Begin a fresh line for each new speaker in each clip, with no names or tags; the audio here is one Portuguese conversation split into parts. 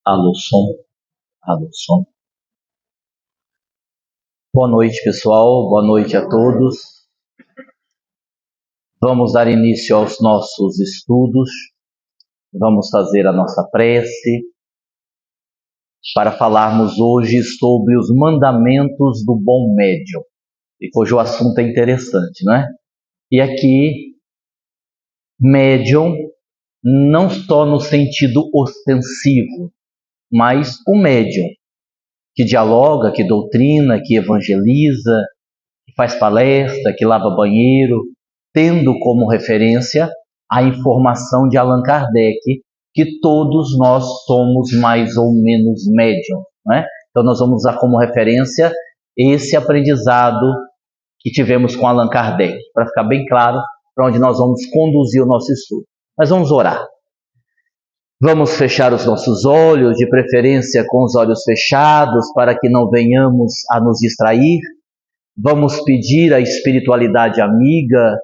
Alô, som. Alô, som. Boa noite, pessoal. Boa noite a todos. Vamos dar início aos nossos estudos. Vamos fazer a nossa prece para falarmos hoje sobre os mandamentos do bom médium. E hoje o assunto é interessante, não é? E aqui, médium não só no sentido ostensivo, mas o médium que dialoga, que doutrina, que evangeliza, que faz palestra, que lava banheiro, tendo como referência a informação de Allan Kardec, que todos nós somos mais ou menos médium, não é? Então nós vamos usar como referência esse aprendizado que tivemos com Allan Kardec, para ficar bem claro para onde nós vamos conduzir o nosso estudo. Mas vamos orar. Vamos fechar os nossos olhos, de preferência com os olhos fechados, para que não venhamos a nos distrair. Vamos pedir à espiritualidade amiga,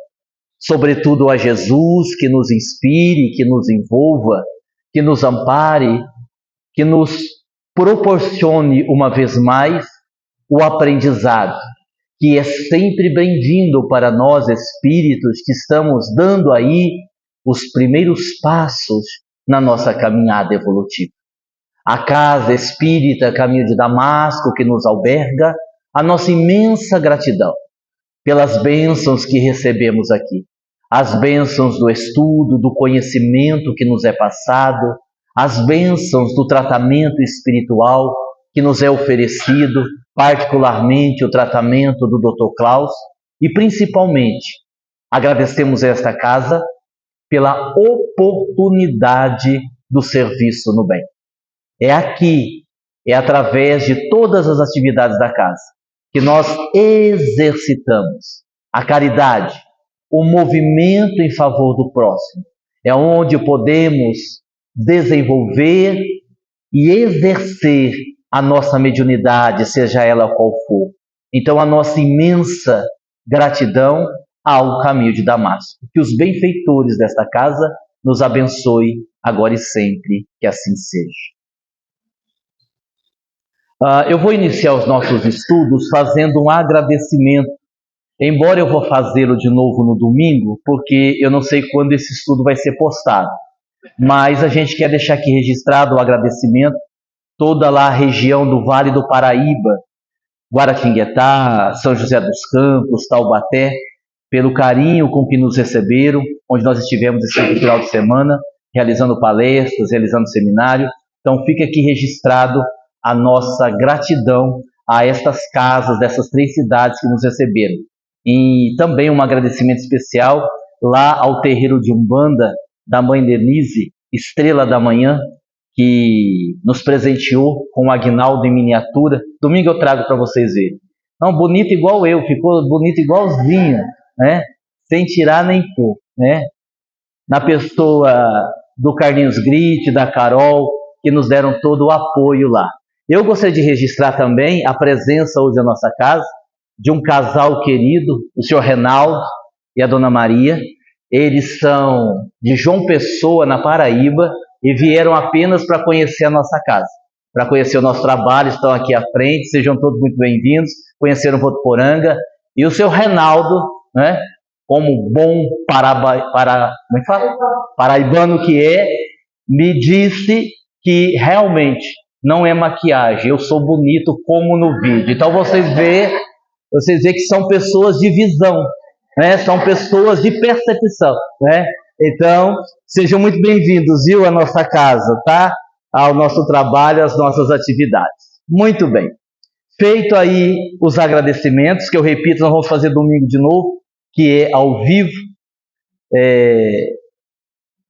sobretudo a Jesus, que nos inspire, que nos envolva, que nos ampare, que nos proporcione uma vez mais o aprendizado, que é sempre bem-vindo para nós espíritos que estamos dando aí os primeiros passos na nossa caminhada evolutiva. A Casa Espírita Caminho de Damasco, que nos alberga, a nossa imensa gratidão pelas bênçãos que recebemos aqui, as bênçãos do estudo, do conhecimento que nos é passado, as bênçãos do tratamento espiritual que nos é oferecido, particularmente o tratamento do Dr. Klaus, e principalmente agradecemos a esta casa pela oportunidade do serviço no bem. É aqui, é através de todas as atividades da casa, que nós exercitamos a caridade, o movimento em favor do próximo. É onde podemos desenvolver e exercer a nossa mediunidade, seja ela qual for. Então, a nossa imensa gratidão ao Caminho de Damasco. Que os benfeitores desta casa nos abençoe agora e sempre, que assim seja. Eu vou iniciar os nossos estudos fazendo um agradecimento, embora eu vou fazê-lo de novo no domingo, porque eu não sei quando esse estudo vai ser postado, mas a gente quer deixar aqui registrado o agradecimento, toda lá a região do Vale do Paraíba, Guaratinguetá, São José dos Campos, Taubaté, pelo carinho com que nos receberam, onde nós estivemos esse final de semana, realizando palestras, realizando seminário. Então fica aqui registrado a nossa gratidão a estas casas, dessas 3 cidades que nos receberam. E também um agradecimento especial lá ao terreiro de Umbanda da Mãe Denise, Estrela da Manhã, que nos presenteou com o Aguinaldo em miniatura. Domingo eu trago para vocês verem. Não, bonito igual eu, ficou bonito igualzinho, né? Sem tirar nem pôr, né? Na pessoa do Carlinhos Grit, da Carol, que nos deram todo o apoio lá. Eu gostaria de registrar também a presença hoje na nossa casa de um casal querido, o senhor Reinaldo e a dona Maria. Eles são de João Pessoa, na Paraíba, e vieram apenas para conhecer a nossa casa, para conhecer o nosso trabalho, estão aqui à frente, sejam todos muito bem-vindos, conheceram Votuporanga. E o senhor Reinaldo, né, como bom paraibano que é, me disse que realmente não é maquiagem, eu sou bonito como no vídeo. Então vocês veem que são pessoas de visão, né? São pessoas de percepção, né? Então, sejam muito bem-vindos, viu, à nossa casa, tá? Ao nosso trabalho, às nossas atividades. Muito bem. Feito aí os agradecimentos, que eu repito, nós vamos fazer domingo de novo, que é ao vivo.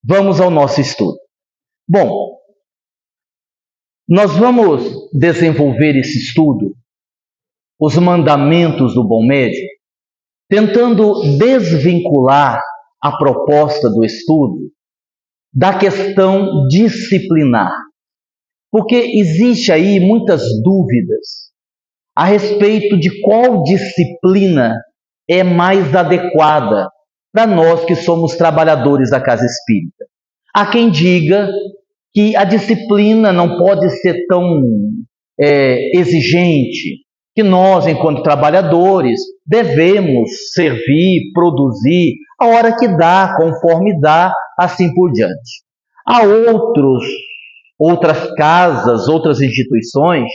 Vamos ao nosso estudo. Bom, nós vamos desenvolver esse estudo, os mandamentos do bom médium, tentando desvincular a proposta do estudo da questão disciplinar. Porque existe aí muitas dúvidas a respeito de qual disciplina é mais adequada para nós que somos trabalhadores da casa espírita. Há quem diga que a disciplina não pode ser tão exigente, que nós, enquanto trabalhadores, devemos servir, produzir a hora que dá, conforme dá, assim por diante. Há outras casas, outras instituições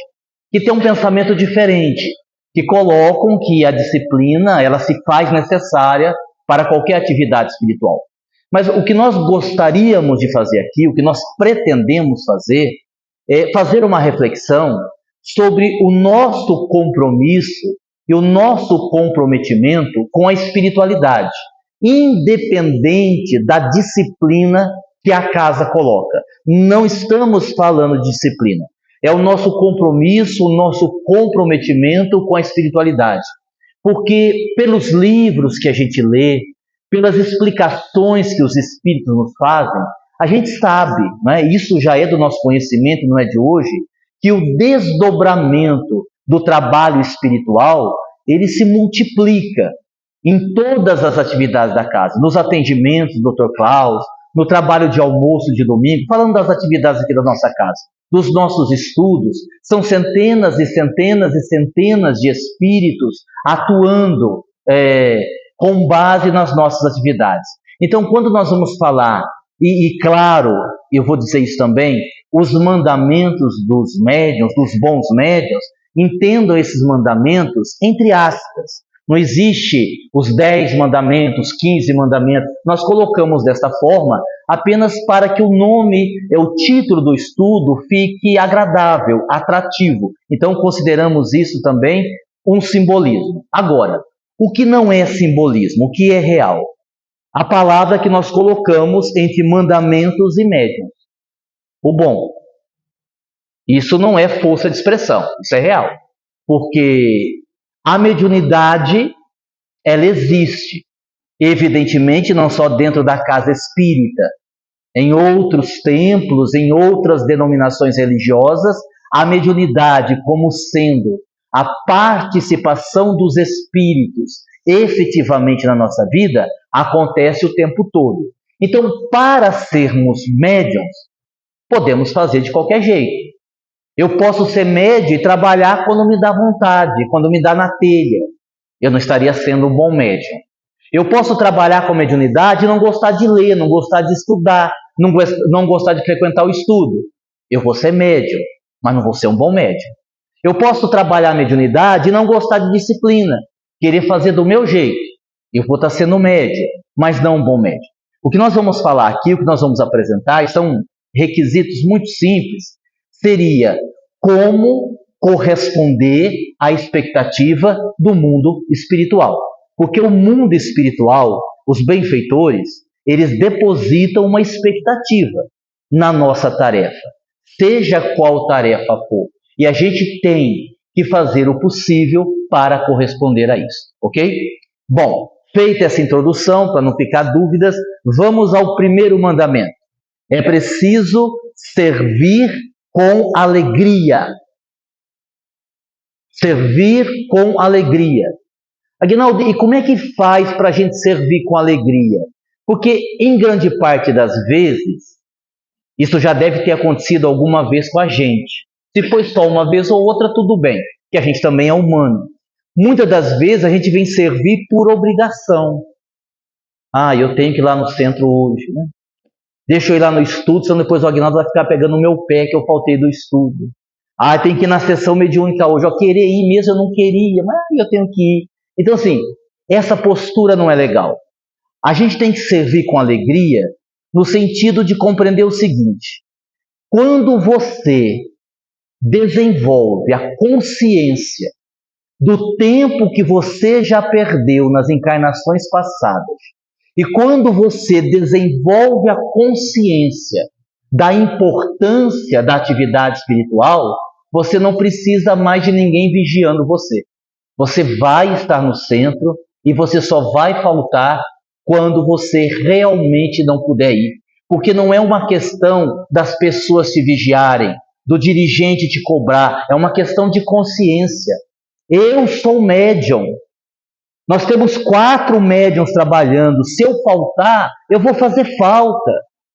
que têm um pensamento diferente, que colocam que a disciplina ela se faz necessária para qualquer atividade espiritual. Mas o que nós gostaríamos de fazer aqui, o que nós pretendemos fazer, é fazer uma reflexão sobre o nosso compromisso e o nosso comprometimento com a espiritualidade, independente da disciplina que a casa coloca. Não estamos falando de disciplina. É o nosso compromisso, o nosso comprometimento com a espiritualidade. Porque pelos livros que a gente lê, pelas explicações que os espíritos nos fazem, a gente sabe, né, isso já é do nosso conhecimento, não é de hoje, que o desdobramento do trabalho espiritual, ele se multiplica em todas as atividades da casa, nos atendimentos do Dr. Klaus, no trabalho de almoço de domingo, falando das atividades aqui da nossa casa, dos nossos estudos, são centenas e centenas e centenas de espíritos atuando com base nas nossas atividades. Então, quando nós vamos falar, e claro, eu vou dizer isso também, os mandamentos dos médiuns, dos bons médiuns, entendam esses mandamentos entre aspas. Não existe os 10 mandamentos, 15 mandamentos. Nós colocamos desta forma apenas para que o nome, o título do estudo fique agradável, atrativo. Então, consideramos isso também um simbolismo. Agora, o que não é simbolismo? O que é real? A palavra que nós colocamos entre mandamentos e médiuns. O bom. Isso não é força de expressão, isso é real. Porque a mediunidade, ela existe. Evidentemente, não só dentro da casa espírita. Em outros templos, em outras denominações religiosas, a mediunidade como sendo a participação dos espíritos efetivamente na nossa vida, acontece o tempo todo. Então, para sermos médiuns, podemos fazer de qualquer jeito. Eu posso ser médium e trabalhar quando me dá vontade, quando me dá na telha. Eu não estaria sendo um bom médium. Eu posso trabalhar com mediunidade e não gostar de ler, não gostar de estudar, não gostar de frequentar o estudo. Eu vou ser médium, mas não vou ser um bom médium. Eu posso trabalhar a mediunidade e não gostar de disciplina, querer fazer do meu jeito. Eu vou estar sendo médium, mas não um bom médium. O que nós vamos falar aqui, o que nós vamos apresentar, e são requisitos muito simples, seria como corresponder à expectativa do mundo espiritual. Porque o mundo espiritual, os benfeitores, eles depositam uma expectativa na nossa tarefa, seja qual tarefa for. E a gente tem que fazer o possível para corresponder a isso, ok? Bom, feita essa introdução, para não ficar dúvidas, vamos ao primeiro mandamento. É preciso servir com alegria. Servir com alegria. Aguinaldo, e como é que faz para a gente servir com alegria? Porque, em grande parte das vezes, isso já deve ter acontecido alguma vez com a gente. Se foi só uma vez ou outra, tudo bem, que a gente também é humano. Muitas das vezes a gente vem servir por obrigação. Ah, eu tenho que ir lá no centro hoje, né? Deixa eu ir lá no estudo, senão depois o Aguinaldo vai ficar pegando no meu pé que eu faltei do estudo. Ah, tem que ir na sessão mediúnica hoje. Eu queria ir mesmo, eu não queria, mas eu tenho que ir. Então, assim, essa postura não é legal. A gente tem que servir com alegria no sentido de compreender o seguinte: quando você desenvolve a consciência do tempo que você já perdeu nas encarnações passadas, e quando você desenvolve a consciência da importância da atividade espiritual, você não precisa mais de ninguém vigiando você. Você vai estar no centro e você só vai faltar quando você realmente não puder ir. Porque não é uma questão das pessoas te vigiarem, do dirigente te cobrar, é uma questão de consciência. Eu sou médium. Nós temos 4 médiums trabalhando. Se eu faltar, eu vou fazer falta.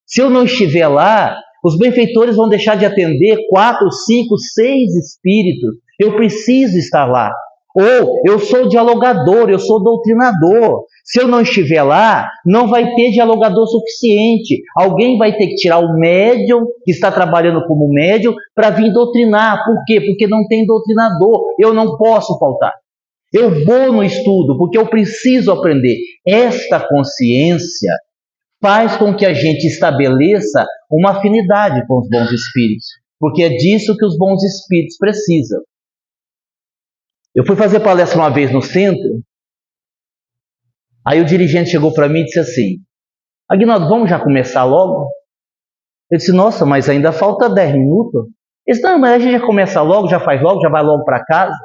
Se eu não estiver lá, Os benfeitores vão deixar de atender 4, 5, 6 espíritos. Eu preciso estar lá. Ou eu sou dialogador, eu sou doutrinador. Se eu não estiver lá, não vai ter dialogador suficiente. Alguém vai ter que tirar o médium, que está trabalhando como médium, para vir doutrinar. Por quê? Porque não tem doutrinador. Eu não posso faltar. Eu vou no estudo, porque eu preciso aprender. Esta consciência faz com que a gente estabeleça uma afinidade com os bons espíritos, porque é disso que os bons espíritos precisam. Eu fui fazer palestra uma vez no centro, aí o dirigente chegou para mim e disse assim: Aguinaldo, vamos já começar logo? Eu disse: nossa, mas ainda falta 10 minutos. Ele disse: não, mas a gente já começa logo, já faz logo, já vai logo para casa.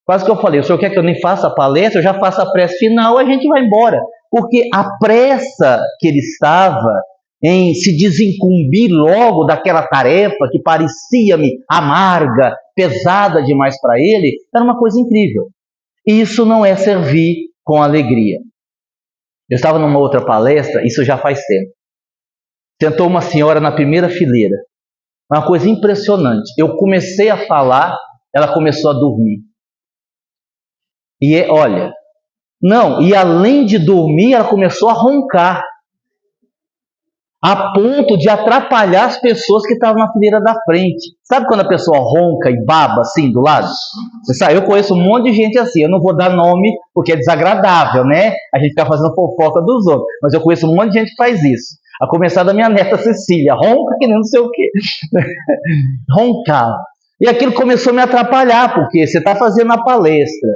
Quase que eu falei: o senhor quer que eu nem faça a palestra? Eu já faço a prece final, a gente vai embora. Porque a pressa que ele estava em se desincumbir logo daquela tarefa que parecia-me amarga, pesada demais para ele, era uma coisa incrível. Isso não é servir com alegria. Eu estava numa outra palestra, isso já faz tempo. Sentou uma senhora na primeira fileira. Uma coisa impressionante. Eu comecei a falar, ela começou a dormir. E olha, não, e além de dormir, ela começou a roncar, a ponto de atrapalhar as pessoas que estavam na fileira da frente. Sabe quando a pessoa ronca e baba assim do lado? Você sabe, eu conheço um monte de gente assim, eu não vou dar nome porque é desagradável, né? A gente fica fazendo fofoca dos outros, mas eu conheço um monte de gente que faz isso. A começar da minha neta Cecília, ronca que nem não sei o quê. Roncava. E aquilo começou a me atrapalhar, porque você está fazendo a palestra,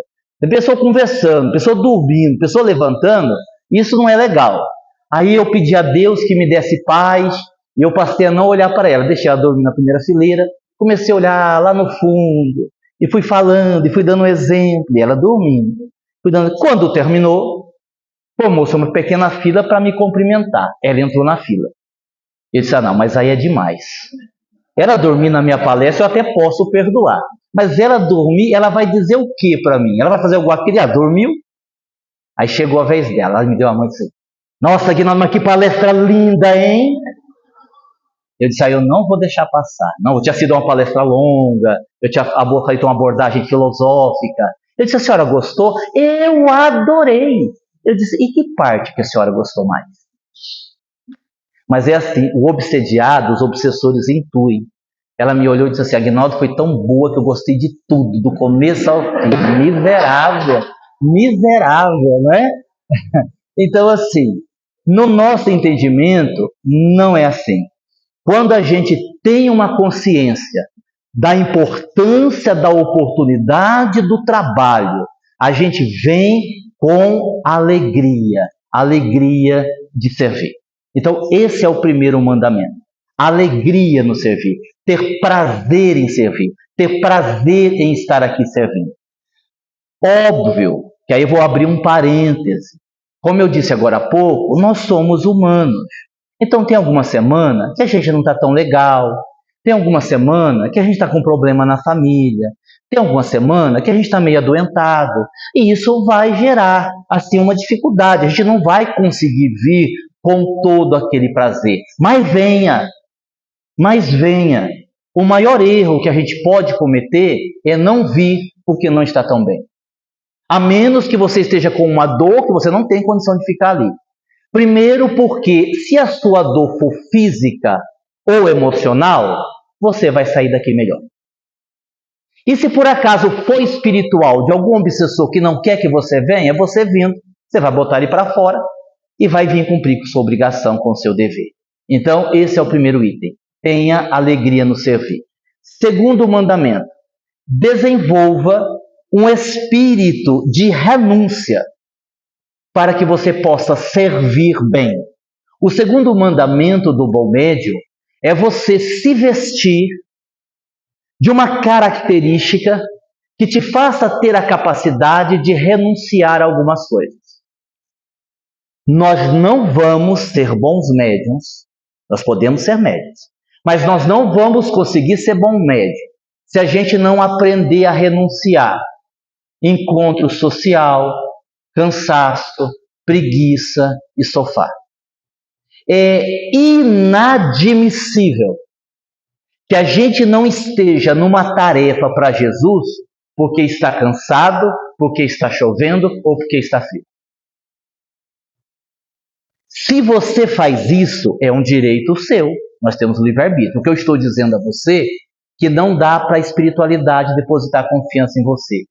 a pessoa conversando, a pessoa dormindo, a pessoa levantando, isso não é legal. Aí eu pedi a Deus que me desse paz, e eu passei a não olhar para ela, deixei ela dormir na primeira fileira, comecei a olhar lá no fundo, e fui falando, e fui dando um exemplo, e ela dormindo. Quando terminou, formou-se uma pequena fila para me cumprimentar. Ela entrou na fila. Eu disse: não, mas aí é demais. Ela dormir na minha palestra, eu até posso perdoar. Mas ela dormir, ela vai dizer o que para mim? Ela vai fazer alguma coisa? Dormiu? Aí chegou a vez dela, ela me deu a mão e disse: nossa, Aguinaldo, mas que palestra linda, hein? Eu disse: eu não vou deixar passar. Não, tinha sido uma palestra longa, eu tinha feito uma abordagem filosófica. Eu disse: a senhora gostou? Eu adorei. Eu disse: e que parte que a senhora gostou mais? Mas é assim, o obsediado, os obsessores intuem. Ela me olhou e disse assim: Aguinaldo, foi tão boa que eu gostei de tudo, do começo ao fim. Miserável, miserável, né? Então, assim, no nosso entendimento, não é assim. Quando a gente tem uma consciência da importância da oportunidade do trabalho, a gente vem com alegria, alegria de servir. Então, esse é o primeiro mandamento. Alegria no servir, ter prazer em servir, ter prazer em estar aqui servindo. Óbvio que aí eu vou abrir um parêntese. Como eu disse agora há pouco, nós somos humanos. Então tem alguma semana que a gente não está tão legal, tem alguma semana que a gente está com problema na família, tem alguma semana que a gente está meio adoentado, e isso vai gerar assim uma dificuldade, a gente não vai conseguir vir com todo aquele prazer. Mas venha. O maior erro que a gente pode cometer é não vir porque não está tão bem. A menos que você esteja com uma dor que você não tem condição de ficar ali. Primeiro porque se a sua dor for física ou emocional, você vai sair daqui melhor. E se por acaso for espiritual, de algum obsessor que não quer que você venha, você vindo, você vai botar ele para fora e vai vir cumprir com sua obrigação, com o seu dever. Então, esse é o primeiro item. Tenha alegria no servir. Segundo mandamento, desenvolva um espírito de renúncia para que você possa servir bem. O segundo mandamento do bom médium é você se vestir de uma característica que te faça ter a capacidade de renunciar a algumas coisas. Nós não vamos ser bons médiuns, nós podemos ser médiuns, mas nós não vamos conseguir ser bom médium se a gente não aprender a renunciar. Encontro social, cansaço, preguiça e sofá. É inadmissível que a gente não esteja numa tarefa para Jesus porque está cansado, porque está chovendo ou porque está frio. Se você faz isso, é um direito seu. Nós temos livre-arbítrio. O que eu estou dizendo a você é que não dá para a espiritualidade depositar confiança em você.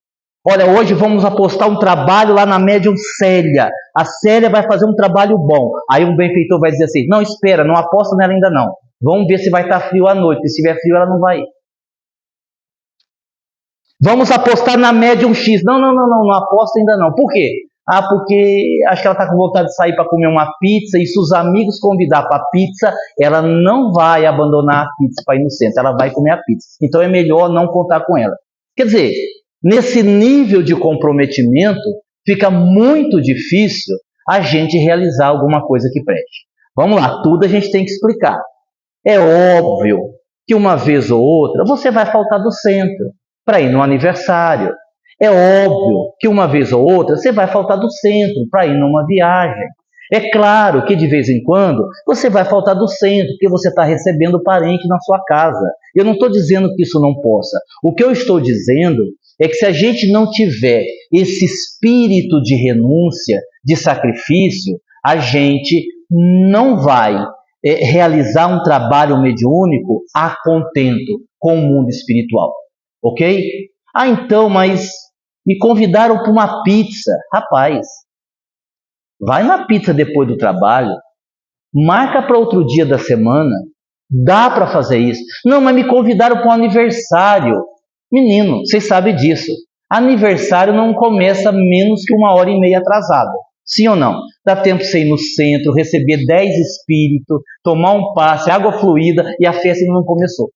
Olha, hoje vamos apostar um trabalho lá na médium Célia. A Célia vai fazer um trabalho bom. Aí um benfeitor vai dizer assim, não, espera, não aposta nela ainda não. Vamos ver se vai estar frio à noite. Se estiver frio, ela não vai ir. Vamos apostar na médium X. Não aposta ainda não. Por quê? Ah, porque acho que ela está com vontade de sair para comer uma pizza e se os amigos convidar para a pizza, ela não vai abandonar a pizza para ir no centro, ela vai comer a pizza. Então é melhor não contar com ela. Quer dizer, nesse nível de comprometimento, fica muito difícil a gente realizar alguma coisa que preste. Vamos lá, tudo a gente tem que explicar. É óbvio que uma vez ou outra você vai faltar do centro para ir no aniversário. É óbvio que uma vez ou outra você vai faltar do centro para ir numa viagem. É claro que de vez em quando você vai faltar do centro porque você está recebendo parente na sua casa. Eu não estou dizendo que isso não possa. O que eu estou dizendo é que se a gente não tiver esse espírito de renúncia, de sacrifício, a gente não vai realizar um trabalho mediúnico a contento com o mundo espiritual. Ok? Ah, então, mas me convidaram para uma pizza. Rapaz, vai na pizza depois do trabalho, marca para outro dia da semana, dá para fazer isso. Não, mas me convidaram para um aniversário. Menino, vocês sabem disso. Aniversário não começa menos que 1h30 atrasado. Sim ou não? Dá tempo de você ir no centro, receber 10 espíritos, tomar um passe, água fluida e a festa ainda não começou.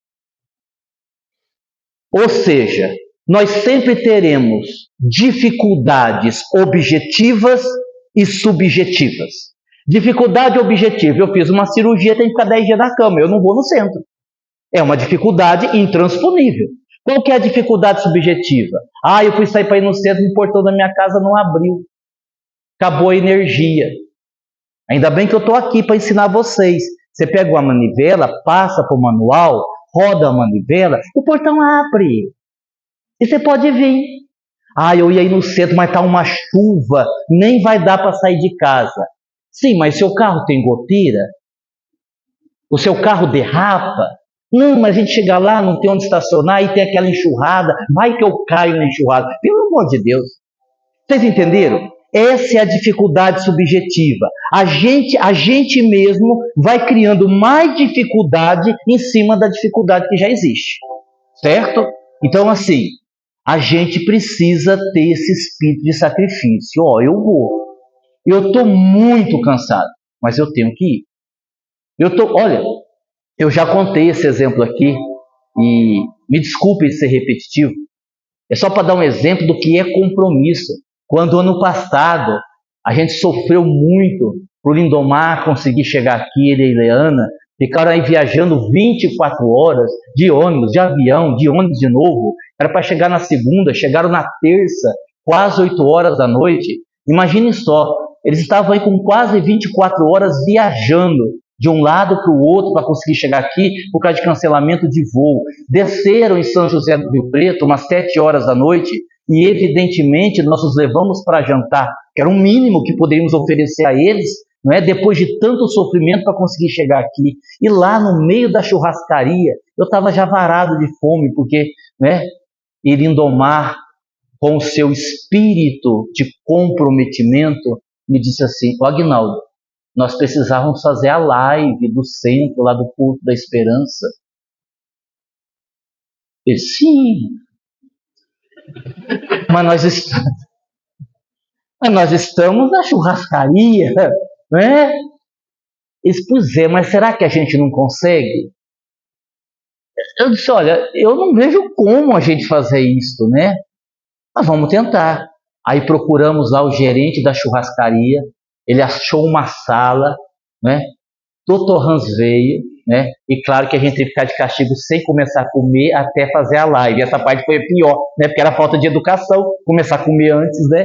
Ou seja, nós sempre teremos dificuldades objetivas e subjetivas. Dificuldade objetiva, eu fiz uma cirurgia, tenho que ficar 10 dias na cama, eu não vou no centro. É uma dificuldade intransponível. Qual que é a dificuldade subjetiva? Ah, eu fui sair para ir no centro e o portão da minha casa não abriu. Acabou a energia. Ainda bem que eu estou aqui para ensinar vocês. Você pega uma manivela, passa para o manual, roda a manivela, o portão abre. E você pode vir. Ah, eu ia ir no centro, mas está uma chuva, nem vai dar para sair de casa. Sim, mas seu carro tem goteira? O seu carro derrapa? Não, mas a gente chega lá, não tem onde estacionar e tem aquela enxurrada. Vai que eu caio na enxurrada. Pelo amor de Deus. Vocês entenderam? Essa é a dificuldade subjetiva. A gente mesmo vai criando mais dificuldade em cima da dificuldade que já existe. Certo? Então, assim, a gente precisa ter esse espírito de sacrifício. Ó, eu vou. Eu estou muito cansado, mas eu tenho que ir. Olha, eu já contei esse exemplo aqui e me desculpe ser repetitivo. É só para dar um exemplo do que é compromisso. Quando ano passado a gente sofreu muito para o Lindomar conseguir chegar aqui, ele e Leana, ficaram aí viajando 24 horas de ônibus, de avião, de ônibus de novo. Era para chegar na segunda, chegaram na terça, quase 8 horas da noite. Imagine só, eles estavam aí com quase 24 horas viajando de um lado para o outro para conseguir chegar aqui por causa de cancelamento de voo. Desceram em São José do Rio Preto umas 7 horas da noite e evidentemente nós os levamos para jantar, que era o mínimo que poderíamos oferecer a eles, não é? Depois de tanto sofrimento para conseguir chegar aqui. E lá no meio da churrascaria, eu estava já varado de fome, porque Lindomar, com o seu espírito de comprometimento, me disse assim, Aguinaldo, nós precisávamos fazer a live do centro, lá do Culto da Esperança. Eu disse, sim, mas nós estamos na churrascaria, não é? Eles, pois é, mas será que a gente não consegue? Eu disse, olha, eu não vejo como a gente fazer isso, né? Mas vamos tentar. Aí procuramos lá o gerente da churrascaria, ele achou uma sala, né? Dr. Hans veio, né? E claro que a gente teve que ficar de castigo sem começar a comer até fazer a live. Essa parte foi a pior, né? Porque era falta de educação, começar a comer antes, né?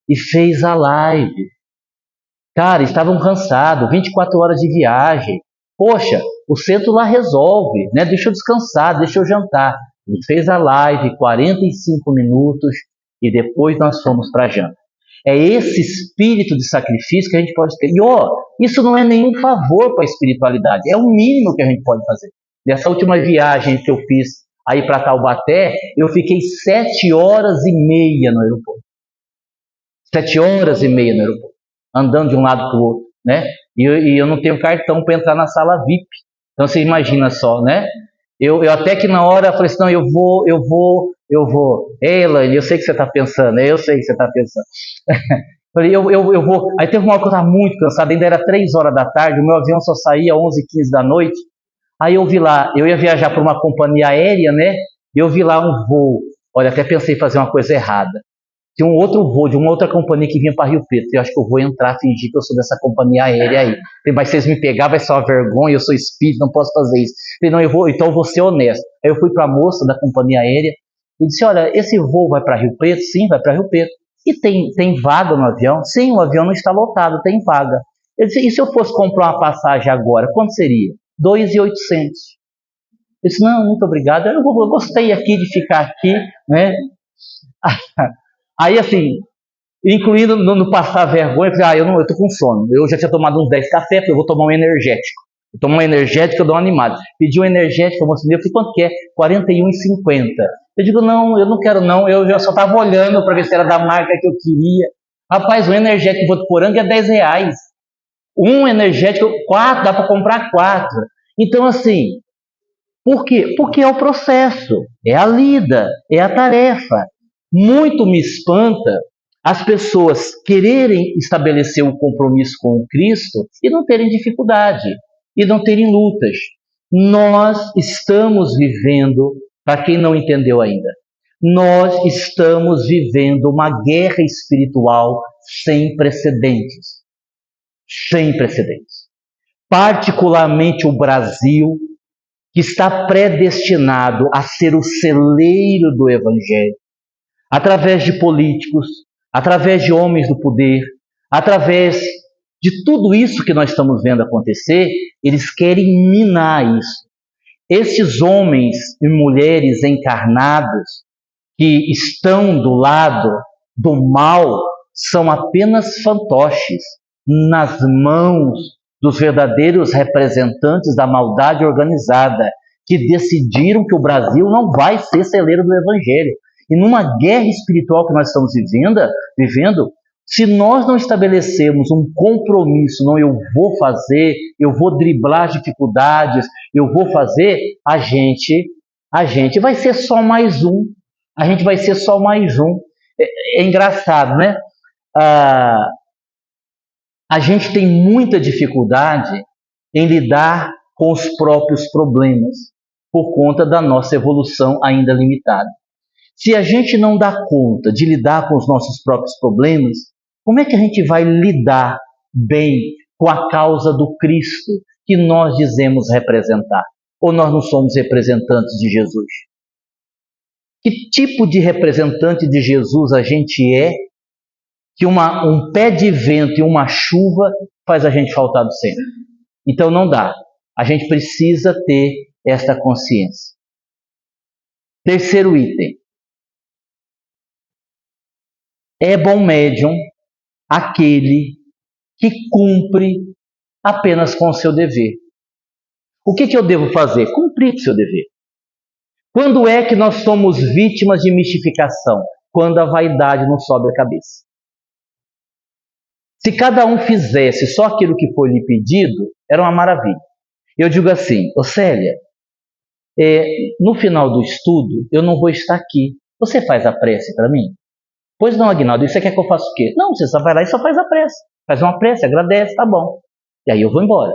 E fez a live. Cara, estavam cansados, 24 horas de viagem. Poxa, o centro lá resolve, né? Deixa eu descansar, deixa eu jantar. Ele fez a live, 45 minutos, e depois nós fomos para a janta. É esse espírito de sacrifício que a gente pode ter. E isso não é nenhum favor para a espiritualidade, é o mínimo que a gente pode fazer. Nessa última viagem que eu fiz aí para Taubaté, eu fiquei 7 horas e meia no aeroporto. 7 horas e meia no aeroporto, andando de um lado para o outro, né? E eu não tenho cartão para entrar na sala VIP. Então você imagina só, né? Eu até que na hora falei assim, não, eu vou. Ei, Elaine, eu sei que você está pensando, né? Eu sei que você está pensando. Falei, eu vou. Aí teve uma hora que eu estava muito cansado, ainda era 3 horas da tarde, o meu avião só saía às 11h15 da noite. Aí eu vi lá, eu ia viajar para uma companhia aérea, né? E eu vi lá um voo. Olha, até pensei em fazer uma coisa errada. Tinha um outro voo de uma outra companhia que vinha para Rio Preto. Eu acho que eu vou entrar, fingir que eu sou dessa companhia aérea aí. Mas vocês me pegar, vai ser uma vergonha, eu sou espírito, não posso fazer isso. Falei, não, então eu vou ser honesto. Aí eu fui para a moça da companhia aérea e disse, olha, esse voo vai para Rio Preto? Sim, vai para Rio Preto. E tem vaga no avião? Sim, o avião não está lotado, tem vaga. Eu disse, e se eu fosse comprar uma passagem agora, quanto seria? 2.800. Eu disse, não, muito obrigado, eu gostei aqui de ficar aqui, né? Aí, assim, incluindo no passar vergonha, eu falei, eu tô com sono. Eu já tinha tomado uns 10 cafés, porque eu vou tomar um energético. Eu tomo um energético, eu dou uma animada. Pedi um energético, eu falei, quanto que é? 41,50. Eu digo, não, eu não quero não, eu já só estava olhando para ver se era da marca que eu queria. Rapaz, um energético em Votuporanga é R$10. Um energético, 4, dá para comprar 4. Então, assim, por quê? Porque é o processo, é a lida, é a tarefa. Muito me espanta as pessoas quererem estabelecer um compromisso com o Cristo e não terem dificuldade, e não terem lutas. Nós estamos vivendo, para quem não entendeu ainda, nós estamos vivendo uma guerra espiritual sem precedentes. Sem precedentes. Particularmente o Brasil, que está predestinado a ser o celeiro do Evangelho, através de políticos, através de homens do poder, através de tudo isso que nós estamos vendo acontecer, eles querem minar isso. Esses homens e mulheres encarnados que estão do lado do mal são apenas fantoches nas mãos dos verdadeiros representantes da maldade organizada, que decidiram que o Brasil não vai ser celeiro do Evangelho. E numa guerra espiritual que nós estamos vivendo, se nós não estabelecermos um compromisso, não, eu vou fazer, eu vou driblar as dificuldades, eu vou fazer, a gente vai ser só mais um. A gente vai ser só mais um. É engraçado, né? A gente tem muita dificuldade em lidar com os próprios problemas, por conta da nossa evolução ainda limitada. Se a gente não dá conta de lidar com os nossos próprios problemas, como é que a gente vai lidar bem com a causa do Cristo que nós dizemos representar? Ou nós não somos representantes de Jesus? Que tipo de representante de Jesus a gente é que um pé de vento e uma chuva faz a gente faltar do centro? Então não dá. A gente precisa ter esta consciência. Terceiro item. É bom médium aquele que cumpre apenas com o seu dever. O que eu devo fazer? Cumprir o seu dever. Quando é que nós somos vítimas de mistificação? Quando a vaidade não sobe a cabeça. Se cada um fizesse só aquilo que foi lhe pedido, era uma maravilha. Eu digo assim, Célia, no final do estudo, eu não vou estar aqui. Você faz a prece para mim? Pois não, Aguinaldo, e você quer que eu faça o quê? Não, você só vai lá e só faz a prece. Faz uma prece, agradece, tá bom. E aí eu vou embora.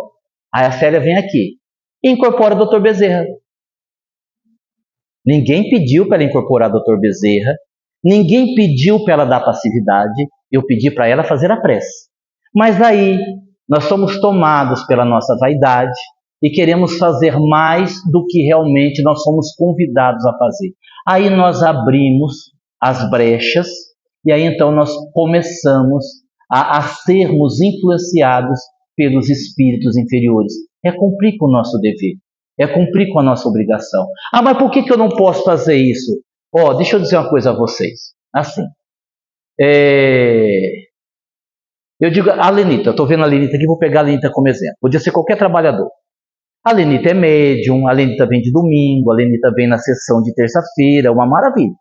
Aí a Célia vem aqui e incorpora o Dr. Bezerra. Ninguém pediu para ela incorporar o Dr. Bezerra, ninguém pediu para ela dar passividade, eu pedi para ela fazer a prece. Mas aí nós somos tomados pela nossa vaidade e queremos fazer mais do que realmente nós somos convidados a fazer. Aí nós abrimos as brechas e aí então nós começamos a sermos influenciados pelos espíritos inferiores. É cumprir com o nosso dever. É cumprir com a nossa obrigação. Ah, mas por que eu não posso fazer isso? Deixa eu dizer uma coisa a vocês. Assim, eu digo, a Lenita, eu estou vendo a Lenita aqui, vou pegar a Lenita como exemplo. Podia ser qualquer trabalhador. A Lenita é médium, a Lenita vem de domingo, a Lenita vem na sessão de terça-feira, uma maravilha.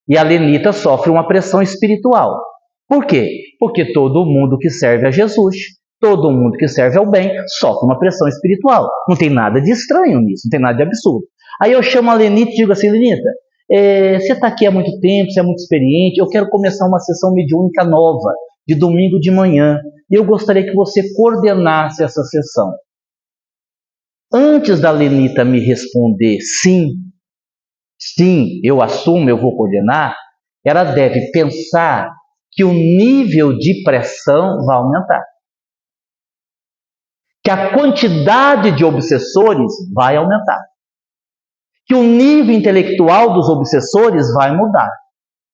E a Lenita sofre uma pressão espiritual. Por quê? Porque todo mundo que serve a Jesus, todo mundo que serve ao bem, sofre uma pressão espiritual. Não tem nada de estranho nisso, não tem nada de absurdo. Aí eu chamo a Lenita e digo assim, Lenita, você está aqui há muito tempo, você é muito experiente, eu quero começar uma sessão mediúnica nova, de domingo de manhã, e eu gostaria que você coordenasse essa sessão. Antes da Lenita me responder sim, eu assumo, eu vou coordenar, ela deve pensar que o nível de pressão vai aumentar. Que a quantidade de obsessores vai aumentar. Que o nível intelectual dos obsessores vai mudar.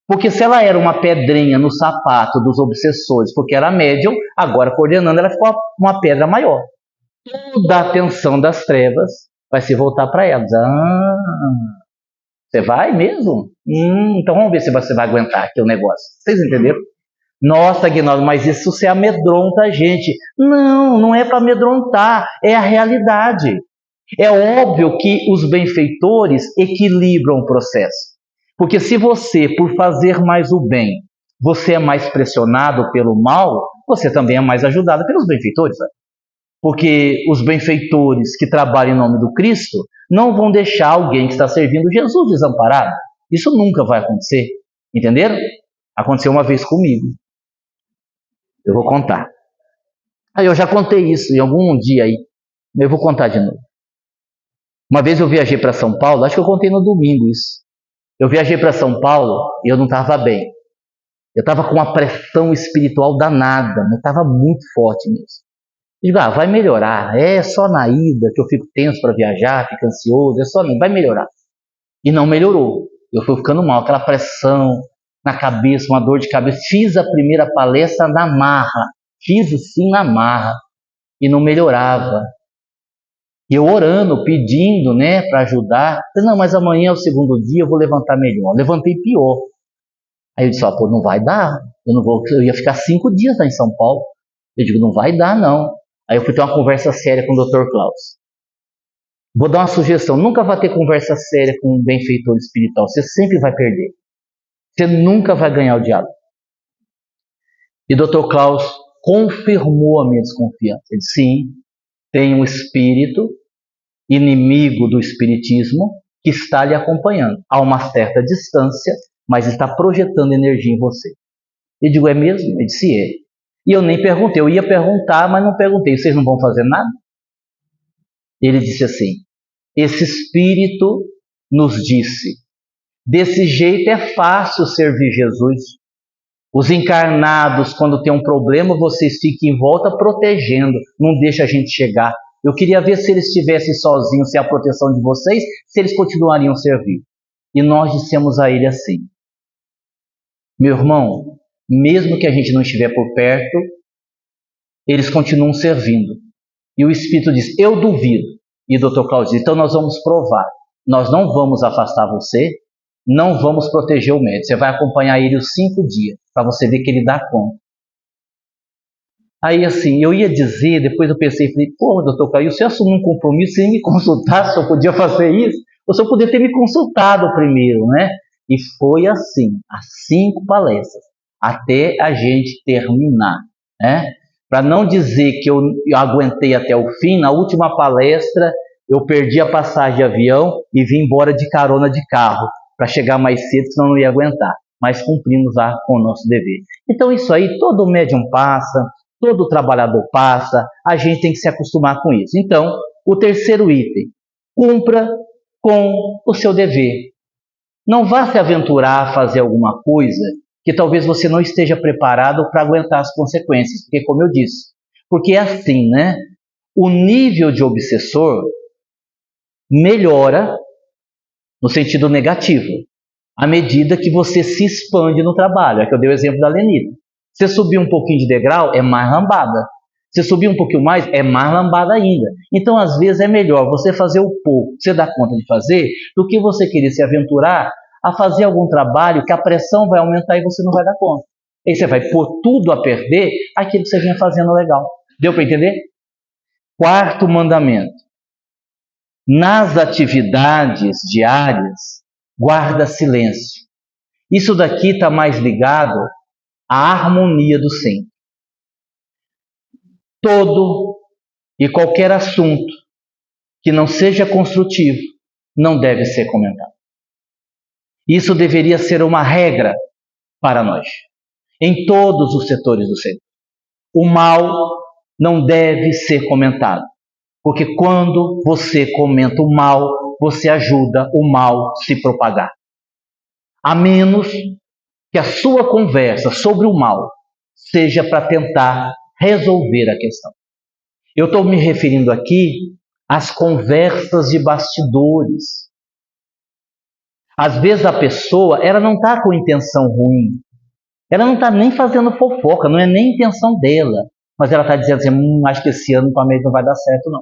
Porque se ela era uma pedrinha no sapato dos obsessores, porque era médium, agora coordenando ela ficou uma pedra maior. Toda a atenção das trevas vai se voltar para elas. Você vai mesmo? Então vamos ver se você vai aguentar aqui o negócio. Vocês entenderam? Nossa, Aguinaldo, mas isso você amedronta a gente. Não é para amedrontar, é a realidade. É óbvio que os benfeitores equilibram o processo. Porque se você, por fazer mais o bem, você é mais pressionado pelo mal, você também é mais ajudado pelos benfeitores. Né? Porque os benfeitores que trabalham em nome do Cristo não vão deixar alguém que está servindo Jesus desamparado. Isso nunca vai acontecer. Entenderam? Aconteceu uma vez comigo. Eu vou contar. Aí eu já contei isso em algum dia aí. Eu vou contar de novo. Uma vez eu viajei para São Paulo, acho que eu contei no domingo isso. Eu viajei para São Paulo e eu não estava bem. Eu estava com uma pressão espiritual danada, mas estava muito forte mesmo. Eu digo, vai melhorar, é só na ida que eu fico tenso para viajar, fico ansioso, vai melhorar. E não melhorou. Eu fui ficando mal, aquela pressão na cabeça, uma dor de cabeça. Fiz a primeira palestra na marra, fiz assim na marra, e não melhorava. E eu orando, pedindo, para ajudar. Não, mas amanhã é o segundo dia, eu vou levantar melhor. Levantei pior. Aí eu disse, não vai dar. Eu ia ficar 5 dias lá em São Paulo. Eu digo, não vai dar, não. Aí eu fui ter uma conversa séria com o Dr. Klaus. Vou dar uma sugestão, nunca vá ter conversa séria com um benfeitor espiritual. Você sempre vai perder. Você nunca vai ganhar o diálogo. E o Dr. Klaus confirmou a minha desconfiança. Ele disse, sim, tem um espírito inimigo do espiritismo que está lhe acompanhando a uma certa distância, mas está projetando energia em você. Eu digo, é mesmo? Ele disse, é. E eu nem perguntei, eu ia perguntar, mas não perguntei, vocês não vão fazer nada? Ele disse assim, esse espírito nos disse, desse jeito é fácil servir Jesus. Os encarnados, quando tem um problema, vocês ficam em volta protegendo, não deixa a gente chegar. Eu queria ver se eles estivessem sozinhos, sem a proteção de vocês, se eles continuariam a servir. E nós dissemos a ele assim, meu irmão, mesmo que a gente não estiver por perto, eles continuam servindo. E o Espírito diz, eu duvido. E o Dr. Claudio diz, então nós vamos provar. Nós não vamos afastar você, não vamos proteger o médico. Você vai acompanhar ele os 5 dias, para você ver que ele dá conta. Aí assim, eu ia dizer, depois eu pensei, falei, doutor Caio, se eu assumir um compromisso sem me consultar, se eu podia fazer isso, ou se eu podia ter me consultado primeiro, né? E foi assim, as 5 palestras, até a gente terminar, né? Para não dizer que eu aguentei até o fim, na última palestra eu perdi a passagem de avião e vim embora de carona de carro, para chegar mais cedo, senão eu não ia aguentar. Mas cumprimos lá com o nosso dever. Então isso aí, todo médium passa, todo trabalhador passa, a gente tem que se acostumar com isso. Então, o terceiro item, cumpra com o seu dever. Não vá se aventurar a fazer alguma coisa que talvez você não esteja preparado para aguentar as consequências, porque como eu disse, porque é assim, né? O nível de obsessor melhora no sentido negativo, à medida que você se expande no trabalho. É que eu dei o exemplo da Lenita. Você subir um pouquinho de degrau, é mais rambada. Se subir um pouquinho mais, é mais lambada ainda. Então, às vezes, é melhor você fazer o pouco que você dá conta de fazer, do que você querer se aventurar a fazer algum trabalho que a pressão vai aumentar e você não vai dar conta. Aí você vai pôr tudo a perder aquilo que você vinha fazendo legal. Deu para entender? Quarto mandamento. Nas atividades diárias, guarda silêncio. Isso daqui está mais ligado à harmonia do sempre. Todo e qualquer assunto que não seja construtivo não deve ser comentado. Isso deveria ser uma regra para nós, em todos os setores do ser. O mal não deve ser comentado, porque quando você comenta o mal, você ajuda o mal se propagar. A menos que a sua conversa sobre o mal seja para tentar resolver a questão. Eu estou me referindo aqui às conversas de bastidores. Às vezes a pessoa, ela não está com intenção ruim. Ela não está nem fazendo fofoca, não é nem intenção dela. Mas ela está dizendo assim, acho que esse ano para mim não vai dar certo não.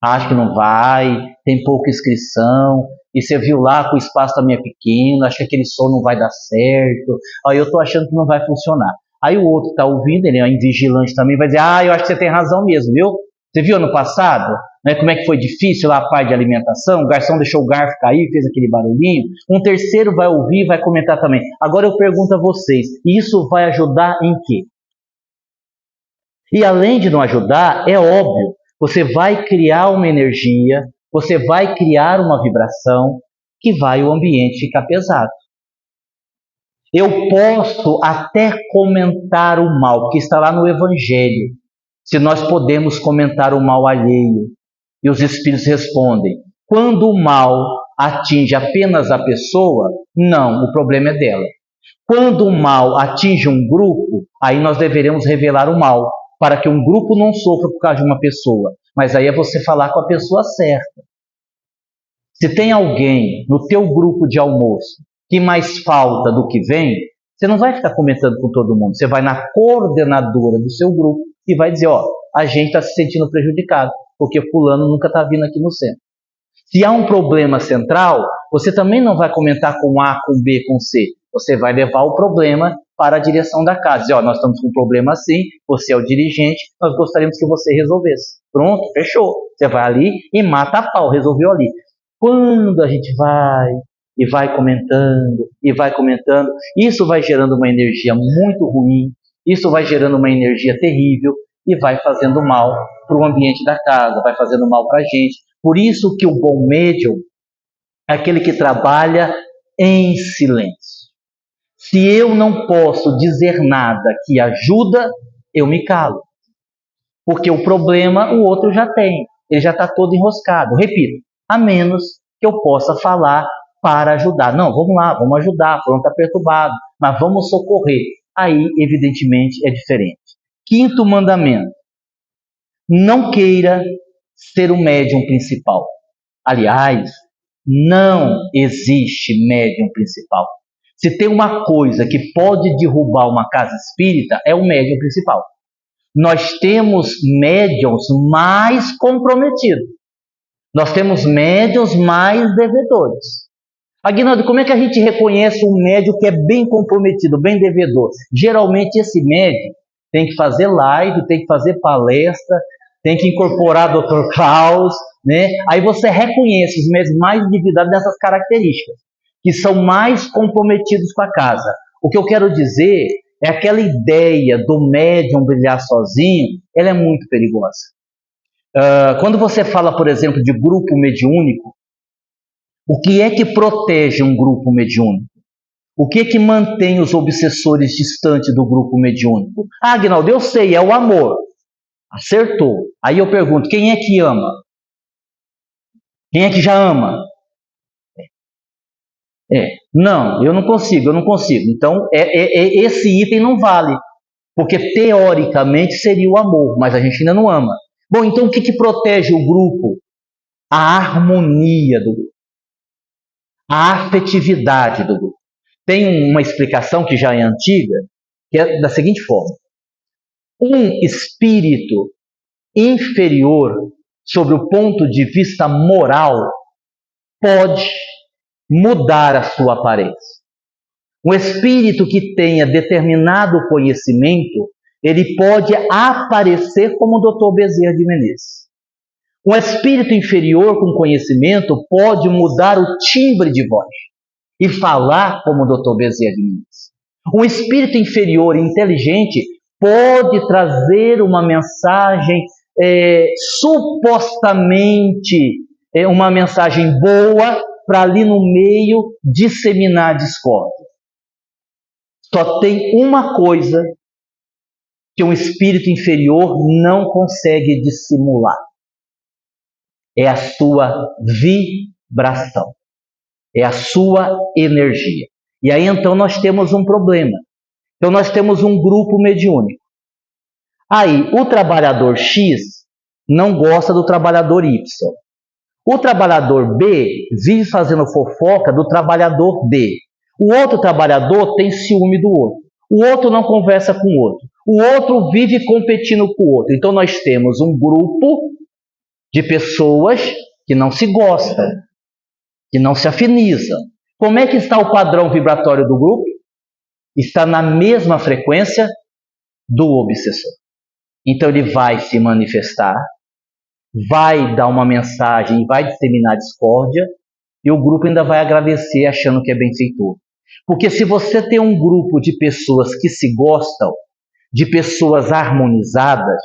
Acho que não vai, tem pouca inscrição, e você viu lá que o espaço também é pequeno, acho que aquele som não vai dar certo, aí eu estou achando que não vai funcionar. Aí o outro está ouvindo, ele é invigilante também, vai dizer, eu acho que você tem razão mesmo, viu? Você viu ano passado, né, como é que foi difícil lá a parte de alimentação, o garçom deixou o garfo cair, fez aquele barulhinho, um terceiro vai ouvir e vai comentar também. Agora eu pergunto a vocês, isso vai ajudar em quê? E além de não ajudar, é óbvio, você vai criar uma energia, você vai criar uma vibração que vai o ambiente ficar pesado. Eu posso até comentar o mal, porque está lá no Evangelho. Se nós podemos comentar o mal alheio. E os Espíritos respondem, quando o mal atinge apenas a pessoa, não, o problema é dela. Quando o mal atinge um grupo, aí nós deveremos revelar o mal, para que um grupo não sofra por causa de uma pessoa. Mas aí é você falar com a pessoa certa. Se tem alguém no teu grupo de almoço que mais falta do que vem, você não vai ficar comentando com todo mundo. Você vai na coordenadora do seu grupo e vai dizer, a gente está se sentindo prejudicado, porque fulano nunca está vindo aqui no centro. Se há um problema central, você também não vai comentar com A, com B, com C. Você vai levar o problema para a direção da casa. Dizer, nós estamos com um problema assim, você é o dirigente, nós gostaríamos que você resolvesse. Pronto, fechou. Você vai ali e mata a pau, resolveu ali. Quando a gente vai e vai comentando, isso vai gerando uma energia muito ruim, isso vai gerando uma energia terrível e vai fazendo mal para o ambiente da casa, vai fazendo mal para a gente. Por isso que o bom médium é aquele que trabalha em silêncio. Se eu não posso dizer nada que ajuda, eu me calo. Porque o problema o outro já tem, ele já está todo enroscado. Repito, a menos que eu possa falar para ajudar. Não, vamos lá, vamos ajudar, pronto, está perturbado, mas vamos socorrer. Aí, evidentemente, é diferente. Quinto mandamento, não queira ser o médium principal. Aliás, não existe médium principal. Se tem uma coisa que pode derrubar uma casa espírita, é o médium principal. Nós temos médiuns mais comprometidos. Nós temos médiuns mais devedores. Aguinaldo, como é que a gente reconhece um médium que é bem comprometido, bem devedor? Geralmente esse médium tem que fazer live, tem que fazer palestra, tem que incorporar Dr. Klaus, né? Aí você reconhece os médios mais endividados dessas características, que são mais comprometidos com a casa. O que eu quero dizer é aquela ideia do médium brilhar sozinho, ela é muito perigosa. Quando você fala, por exemplo, de grupo mediúnico, o que é que protege um grupo mediúnico? O que é que mantém os obsessores distantes do grupo mediúnico? Aguinaldo, eu sei, é o amor. Acertou. Aí eu pergunto, quem é que ama? Quem é que já ama? Não, eu não consigo. Então, esse item não vale. Porque teoricamente seria o amor, mas a gente ainda não ama. Bom, então o que protege o grupo? A harmonia do grupo. A afetividade do grupo. Tem uma explicação que já é antiga, que é da seguinte forma. Um espírito inferior, sobre o ponto de vista moral, pode mudar a sua aparência. Um espírito que tenha determinado conhecimento, ele pode aparecer como o Dr. Bezerra de Menezes. Um espírito inferior com conhecimento pode mudar o timbre de voz e falar como o Dr. Bezerra de Menezes. Um espírito inferior e inteligente pode trazer uma mensagem supostamente uma mensagem boa para ali no meio disseminar discórdia. Só tem uma coisa que um espírito inferior não consegue dissimular. É a sua vibração. É a sua energia. E aí então nós temos um problema. Então nós temos um grupo mediúnico. Aí o trabalhador X não gosta do trabalhador Y. O trabalhador B vive fazendo fofoca do trabalhador D. O outro trabalhador tem ciúme do outro. O outro não conversa com o outro. O outro vive competindo com o outro. Então nós temos um grupo de pessoas que não se gostam, que não se afinizam. Como é que está o padrão vibratório do grupo? Está na mesma frequência do obsessor. Então ele vai se manifestar, vai dar uma mensagem, vai disseminar discórdia, e o grupo ainda vai agradecer achando que é benfeitor. Porque se você tem um grupo de pessoas que se gostam, de pessoas harmonizadas,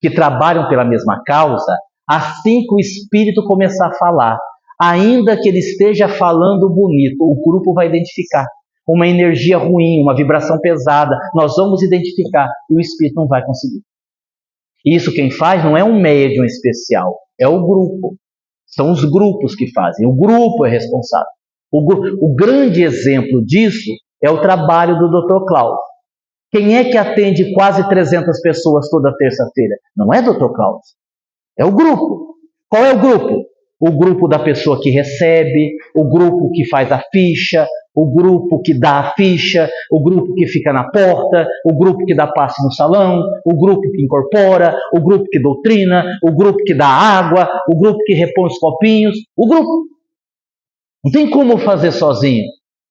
que trabalham pela mesma causa, assim que o espírito começar a falar, ainda que ele esteja falando bonito, o grupo vai identificar uma energia ruim, uma vibração pesada, nós vamos identificar e o espírito não vai conseguir. Isso quem faz não é um médium especial, é o grupo. São os grupos que fazem, o grupo é responsável. O grande exemplo disso é o trabalho do Dr. Cláudio. Quem é que atende quase 300 pessoas toda terça-feira? Não é Dr. Cláudio, é o grupo. Qual é o grupo? O grupo da pessoa que recebe, o grupo que faz a ficha, o grupo que dá a ficha, o grupo que fica na porta, o grupo que dá passe no salão, o grupo que incorpora, o grupo que doutrina, o grupo que dá água, o grupo que repõe os copinhos, o grupo. Não tem como fazer sozinho.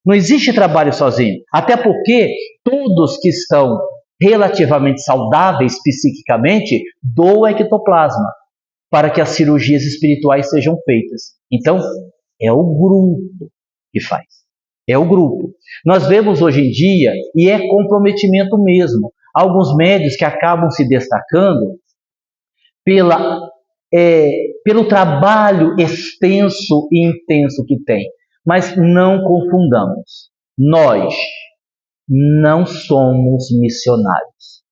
Não existe trabalho sozinho. Até porque todos que estão relativamente saudáveis psiquicamente doam ectoplasma para que as cirurgias espirituais sejam feitas. Então, é o grupo que faz. É o grupo. Nós vemos hoje em dia, e é comprometimento mesmo, alguns médios que acabam se destacando pelo trabalho extenso e intenso que tem. Mas não confundamos. Nós não somos missionários.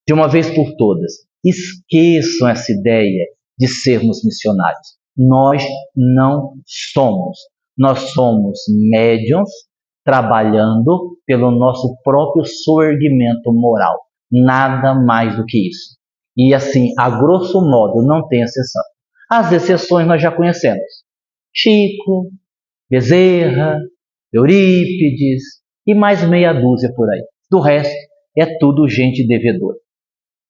De uma vez por todas, esqueçam essa ideia de sermos missionários. Nós não somos. Nós somos médiuns trabalhando pelo nosso próprio soerguimento moral. Nada mais do que isso. E assim, a grosso modo, não tem exceção. As exceções nós já conhecemos. Chico, Bezerra, Eurípides e mais meia dúzia por aí. Do resto, é tudo gente devedora.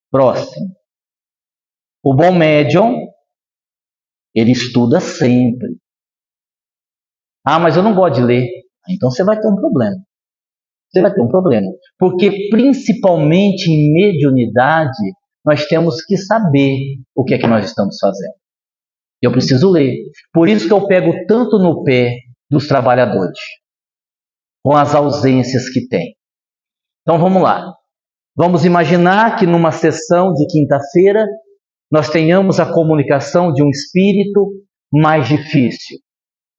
Próximo. O bom médium, ele estuda sempre. Ah, mas eu não gosto de ler. Então você vai ter um problema. Você vai ter um problema. Porque principalmente em mediunidade, nós temos que saber o que é que nós estamos fazendo. Eu preciso ler. Por isso que eu pego tanto no pé dos trabalhadores, com as ausências que tem. Então vamos lá. Vamos imaginar que numa sessão de quinta-feira nós tenhamos a comunicação de um espírito mais difícil.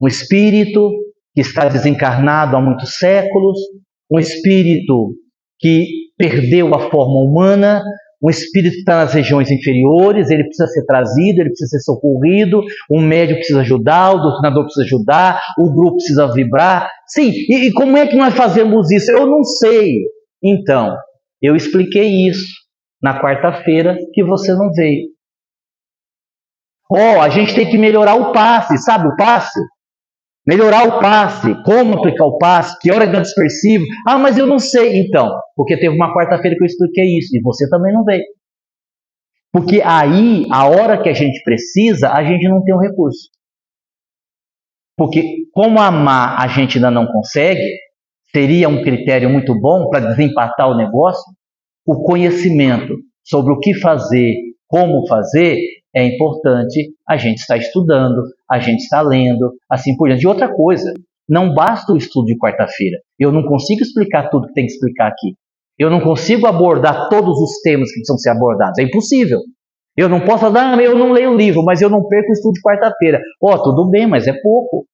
Um espírito que está desencarnado há muitos séculos, um espírito que perdeu a forma humana, um espírito que está nas regiões inferiores, ele precisa ser trazido, ele precisa ser socorrido, um médium precisa ajudar, o doutrinador precisa ajudar, o grupo precisa vibrar. Sim, e como é que nós fazemos isso? Eu não sei. Então, eu expliquei isso na quarta-feira que você não veio. A gente tem que melhorar o passe, sabe o passe? Melhorar o passe, como aplicar o passe, que hora dá dispersivo. Ah, mas eu não sei. Então, porque teve uma quarta-feira que eu expliquei isso e você também não veio. Porque aí, a hora que a gente precisa, a gente não tem um recurso. Porque como amar a gente ainda não consegue, seria um critério muito bom para desempatar o negócio. O conhecimento sobre o que fazer, como fazer, é importante a gente estar estudando, a gente estar lendo, assim por diante. E outra coisa, não basta o estudo de quarta-feira. Eu não consigo explicar tudo que tem que explicar aqui. Eu não consigo abordar todos os temas que precisam ser abordados. É impossível. Eu não posso falar, eu não leio o livro, mas eu não perco o estudo de quarta-feira. Tudo bem, mas é pouco.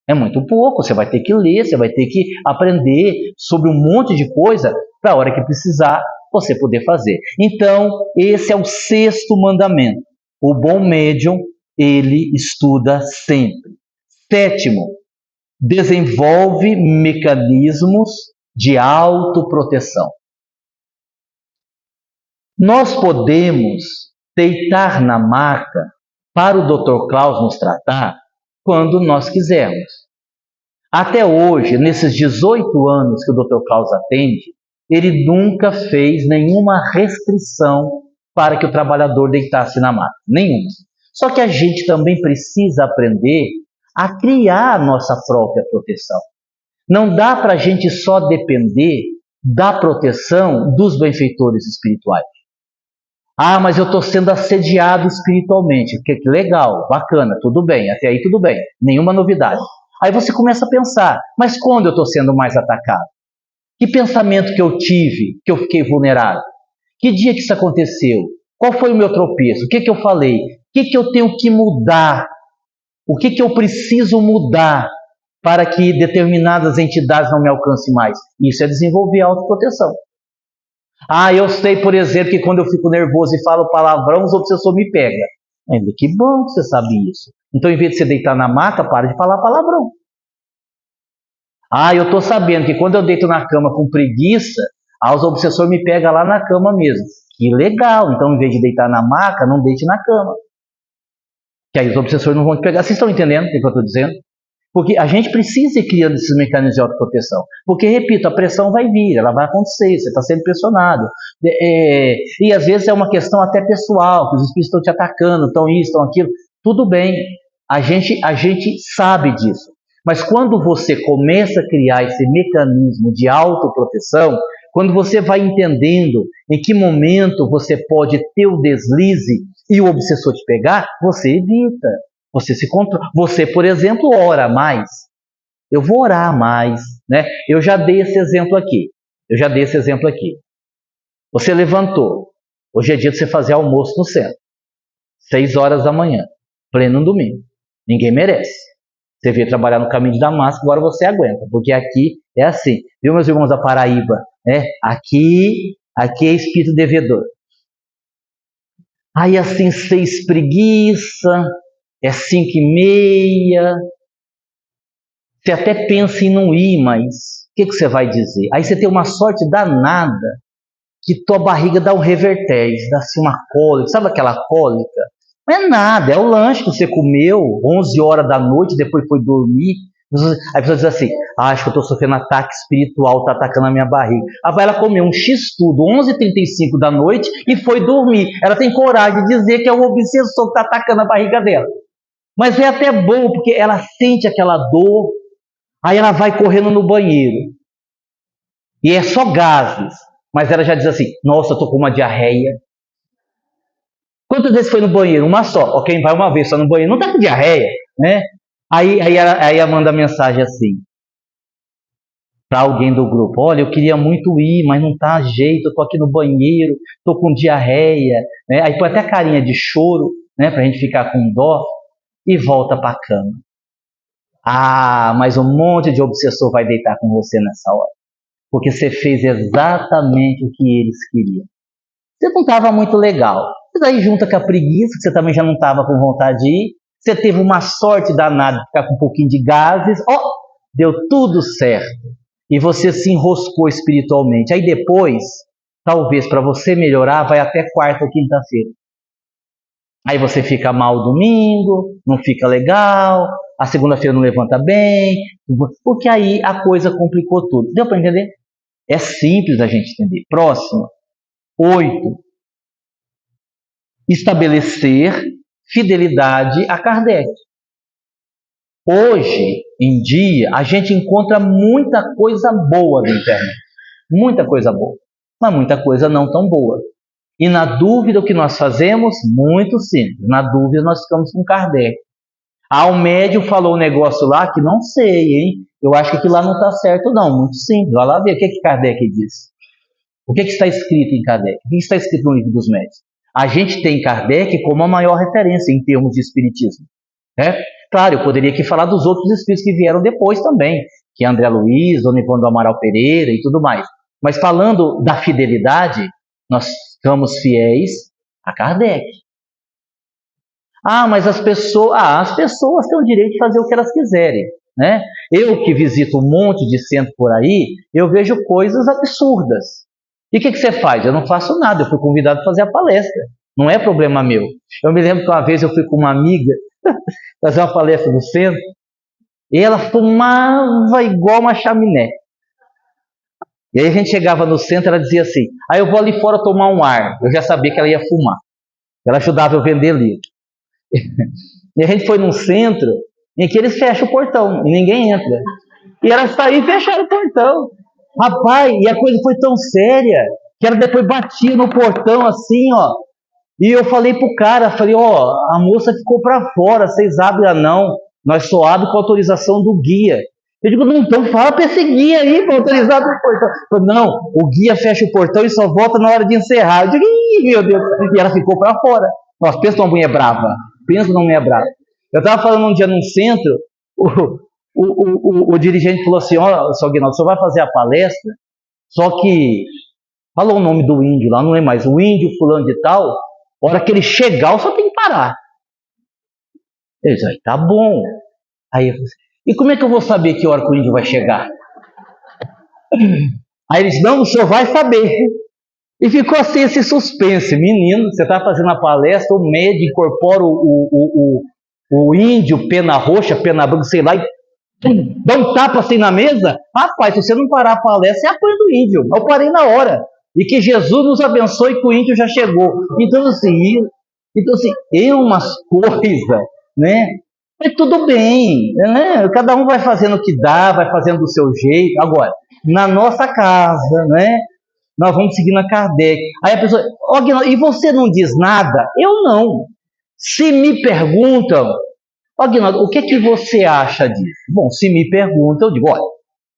É muito pouco. Você vai ter que ler, você vai ter que aprender sobre um monte de coisa para a hora que precisar você poder fazer. Então, esse é o 6º mandamento. O bom médium, ele estuda sempre. 7º, desenvolve mecanismos de autoproteção. Nós podemos deitar na maca para o Dr. Klaus nos tratar quando nós quisermos. Até hoje, nesses 18 anos que o Dr. Klaus atende, ele nunca fez nenhuma restrição para que o trabalhador deitasse na maca. Nenhuma. Só que a gente também precisa aprender a criar a nossa própria proteção. Não dá para a gente só depender da proteção dos benfeitores espirituais. Ah, mas eu estou sendo assediado espiritualmente. Que legal, bacana, tudo bem, até aí tudo bem, nenhuma novidade. Aí você começa a pensar, mas quando eu estou sendo mais atacado? Que pensamento que eu tive, que eu fiquei vulnerável? Que dia que isso aconteceu? Qual foi o meu tropeço? O que eu falei? O que eu tenho que mudar? O que eu preciso mudar para que determinadas entidades não me alcancem mais? Isso é desenvolver a autoproteção. Ah, eu sei, por exemplo, que quando eu fico nervoso e falo palavrão, os obsessores me pegam. Que bom que você sabe isso. Então, em vez de você deitar na maca, para de falar palavrão. Ah, eu estou sabendo que quando eu deito na cama com preguiça, os obsessores me pegam lá na cama mesmo. Que legal. Então, em vez de deitar na maca, não deite na cama. Que aí os obsessores não vão te pegar. Vocês estão entendendo o que eu estou dizendo? Porque a gente precisa ir criando esses mecanismos de autoproteção. Porque, repito, a pressão vai vir, ela vai acontecer, você está sendo pressionado. E às vezes é uma questão até pessoal, que os espíritos estão te atacando, estão isso, estão aquilo. Tudo bem, a gente sabe disso. Mas quando você começa a criar esse mecanismo de autoproteção, quando você vai entendendo em que momento você pode ter o deslize e o obsessor te pegar, você evita. Você se controla. Você, por exemplo, ora mais. Eu vou orar mais, né? Eu já dei esse exemplo aqui. Você levantou. Hoje é dia de você fazer almoço no centro. 6 horas da manhã, pleno domingo. Ninguém merece. Você veio trabalhar no caminho de Damasco, agora você aguenta, porque aqui é assim. Viu, meus irmãos da Paraíba? Aqui é espírito devedor. Aí assim, 6 preguiça. É 5h30, você até pensa em não ir, mas o que você vai dizer? Aí você tem uma sorte danada que tua barriga dá um revertéis, dá assim uma cólica, sabe aquela cólica? Não é nada, é o lanche que você comeu, 11 horas da noite, depois foi dormir. Aí a pessoa diz assim, acho que eu estou sofrendo ataque espiritual, está atacando a minha barriga. Aí ela comeu um x-tudo, 11h35 da noite, e foi dormir. Ela tem coragem de dizer que é o obsessor que está atacando a barriga dela. Mas é até bom, porque ela sente aquela dor, aí ela vai correndo no banheiro. E é só gases. Mas ela já diz assim, nossa, eu tô com uma diarreia. Quantas vezes foi no banheiro? Uma só. Quem vai uma vez só no banheiro não tá com diarreia, né? Aí ela manda mensagem assim, para alguém do grupo, olha, eu queria muito ir, mas não tá jeito, eu tô aqui no banheiro, tô com diarreia, né? Aí põe até a carinha de choro, né, pra gente ficar com dó. E volta para a cama. Mas um monte de obsessor vai deitar com você nessa hora. Porque você fez exatamente o que eles queriam. Você não estava muito legal. Mas aí junta com a preguiça, que você também já não estava com vontade de ir. Você teve uma sorte danada de ficar com um pouquinho de gases. Deu tudo certo. E você se enroscou espiritualmente. Aí depois, talvez para você melhorar, vai até quarta ou quinta-feira. Aí você fica mal domingo, não fica legal, a segunda-feira não levanta bem, porque aí a coisa complicou tudo. Deu para entender? É simples a gente entender. Próximo. 8. Estabelecer fidelidade a Kardec. Hoje em dia, a gente encontra muita coisa boa na internet. Muita coisa boa. Mas muita coisa não tão boa. E na dúvida, o que nós fazemos? Muito simples. Na dúvida, nós ficamos com Kardec. O médium falou um negócio lá que não sei, hein? Eu acho que aquilo lá não está certo, não. Muito simples. Vai lá ver o que Kardec disse. O que está escrito em Kardec? O que está escrito no livro dos médios? A gente tem Kardec como a maior referência em termos de espiritismo. Né? Claro, eu poderia aqui falar dos outros espíritos que vieram depois também, que é André Luiz, Dona Ivone do Amaral Pereira e tudo mais. Mas falando da fidelidade, nós ficamos fiéis a Kardec. Mas as pessoas têm o direito de fazer o que elas quiserem. Né? Eu que visito um monte de centro por aí, eu vejo coisas absurdas. E o que você faz? Eu não faço nada, eu fui convidado a fazer a palestra. Não é problema meu. Eu me lembro que uma vez eu fui com uma amiga fazer uma palestra no centro, e ela fumava igual uma chaminé. E aí a gente chegava no centro, ela dizia assim, eu vou ali fora tomar um ar. Eu já sabia que ela ia fumar. Ela ajudava eu a vender livro. E a gente foi num centro em que eles fecham o portão e ninguém entra. E ela saiu e fecharam o portão. Rapaz, e a coisa foi tão séria que ela depois batia no portão assim, ó. E eu falei pro cara, a moça ficou para fora, vocês abrem não. Nós só abrimos com autorização do guia. Eu digo, não, então fala para esse guia aí, para autorizar o portão. Eu falei, não, o guia fecha o portão e só volta na hora de encerrar. Eu digo, meu Deus. E ela ficou para fora. Nossa, pensa numa mulher brava. Pensa numa mulher brava. Eu estava falando um dia num centro, o dirigente falou assim, seu Aguinaldo, o senhor vai fazer a palestra, só que, falou o nome do índio lá, não é mais, o índio fulano de tal, a hora que ele chegar, só tem que parar. Eu disse, tá bom. Aí eu falei, e como é que eu vou saber que hora que o índio vai chegar? Aí ele disse, não, o senhor vai saber. E ficou assim esse suspense. Menino, você está fazendo a palestra, o médico incorpora o índio, pena roxa, pena branca, sei lá, e dá um tapa assim na mesa. Rapaz, se você não parar a palestra, você apanha do índio. Eu parei na hora. E que Jesus nos abençoe que o índio já chegou. Então assim, é umas coisas, né? Mas tudo bem, né? Cada um vai fazendo o que dá, vai fazendo do seu jeito. Agora, na nossa casa, né? Nós vamos seguindo a Kardec. Aí a pessoa, e você não diz nada? Eu não. Se me perguntam, Aguinaldo, o que é que você acha disso? Bom, se me perguntam, eu digo, olha,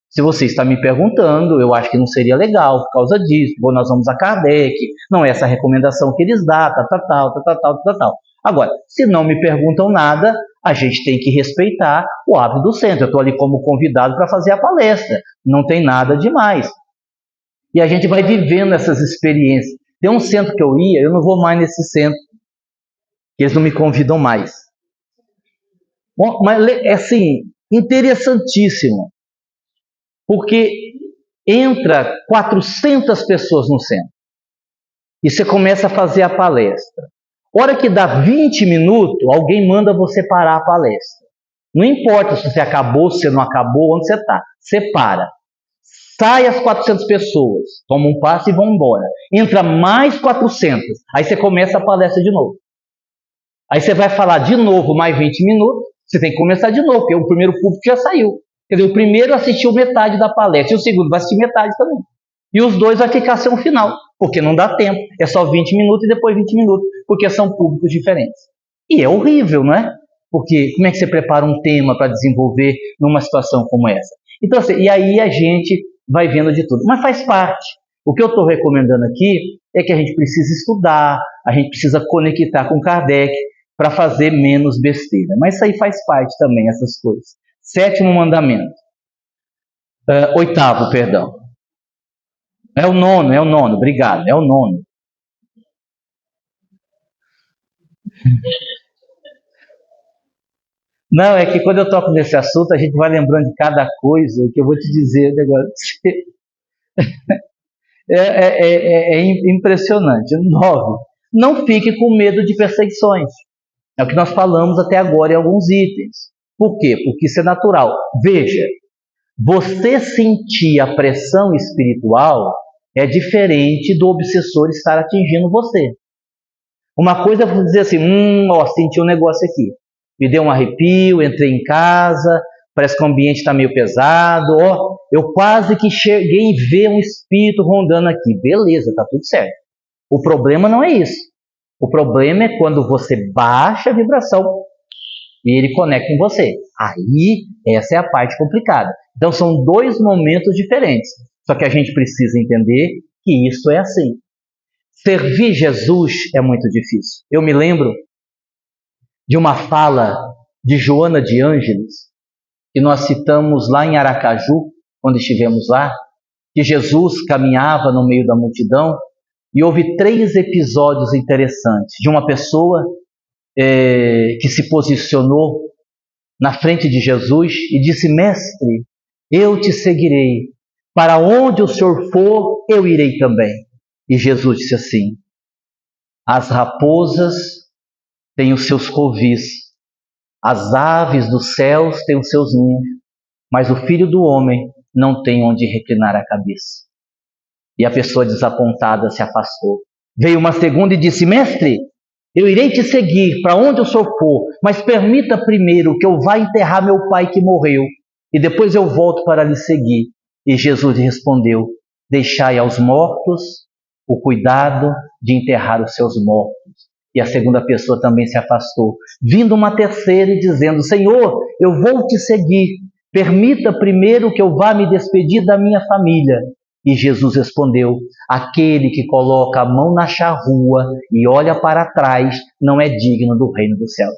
se você está me perguntando, eu acho que não seria legal por causa disso. Bom, nós vamos a Kardec, não é essa a recomendação que eles dão, tal. Agora, se não me perguntam nada, a gente tem que respeitar o hábito do centro. Eu estou ali como convidado para fazer a palestra, não tem nada demais. E a gente vai vivendo essas experiências. Tem um centro que eu ia, eu não vou mais nesse centro, que eles não me convidam mais. Bom, mas é assim, interessantíssimo, porque entra 400 pessoas no centro, e você começa a fazer a palestra. Hora que dá 20 minutos, alguém manda você parar a palestra. Não importa se você acabou, se você não acabou, onde você está, você para. Sai as 400 pessoas, toma um passe e vão embora. Entra mais 400, aí você começa a palestra de novo. Aí você vai falar de novo mais 20 minutos, você tem que começar de novo, porque o primeiro público já saiu. Quer dizer, o primeiro assistiu metade da palestra, e o segundo vai assistir metade também. E os dois vai ficar sem o final, porque não dá tempo. É só 20 minutos e depois 20 minutos, porque são públicos diferentes. E é horrível, não é? Porque como é que você prepara um tema para desenvolver numa situação como essa? Então, assim, e aí a gente vai vendo de tudo. Mas faz parte. O que eu estou recomendando aqui é que a gente precisa estudar, a gente precisa conectar com Kardec para fazer menos besteira. Mas isso aí faz parte também, essas coisas. 7º mandamento. 8º, perdão. É o 9º, obrigado, é o 9º. Não, é que quando eu toco nesse assunto, a gente vai lembrando de cada coisa que eu vou te dizer. O negócio é impressionante. 9. Não fique com medo de perseguições. É o que nós falamos até agora em alguns itens. Por quê? Porque isso é natural. Veja, você sentir a pressão espiritual é diferente do obsessor estar atingindo você. Uma coisa é você dizer assim, senti um negócio aqui. Me deu um arrepio, entrei em casa, parece que o ambiente está meio pesado, eu quase que cheguei em ver um espírito rondando aqui. Beleza, está tudo certo. O problema não é isso. O problema é quando você baixa a vibração e ele conecta em você. Aí, essa é a parte complicada. Então, são dois momentos diferentes. Só que a gente precisa entender que isso é assim. Servir Jesus é muito difícil. Eu me lembro de uma fala de Joana de Ângeles, que nós citamos lá em Aracaju, quando estivemos lá, que Jesus caminhava no meio da multidão e houve 3 episódios interessantes de uma pessoa que se posicionou na frente de Jesus e disse: Mestre, eu te seguirei, para onde o Senhor for, eu irei também. E Jesus disse assim: as raposas têm os seus covis, as aves dos céus têm os seus ninhos, mas o Filho do Homem não tem onde reclinar a cabeça. E a pessoa desapontada se afastou. Veio uma segunda e disse: Mestre, eu irei te seguir para onde o Senhor for, mas permita primeiro que eu vá enterrar meu pai que morreu, e depois eu volto para lhe seguir. E Jesus respondeu: deixai aos mortos o cuidado de enterrar os seus mortos. E a segunda pessoa também se afastou. Vindo uma terceira e dizendo: Senhor, eu vou te seguir, permita primeiro que eu vá me despedir da minha família. E Jesus respondeu: aquele que coloca a mão na charrua e olha para trás não é digno do reino dos céus.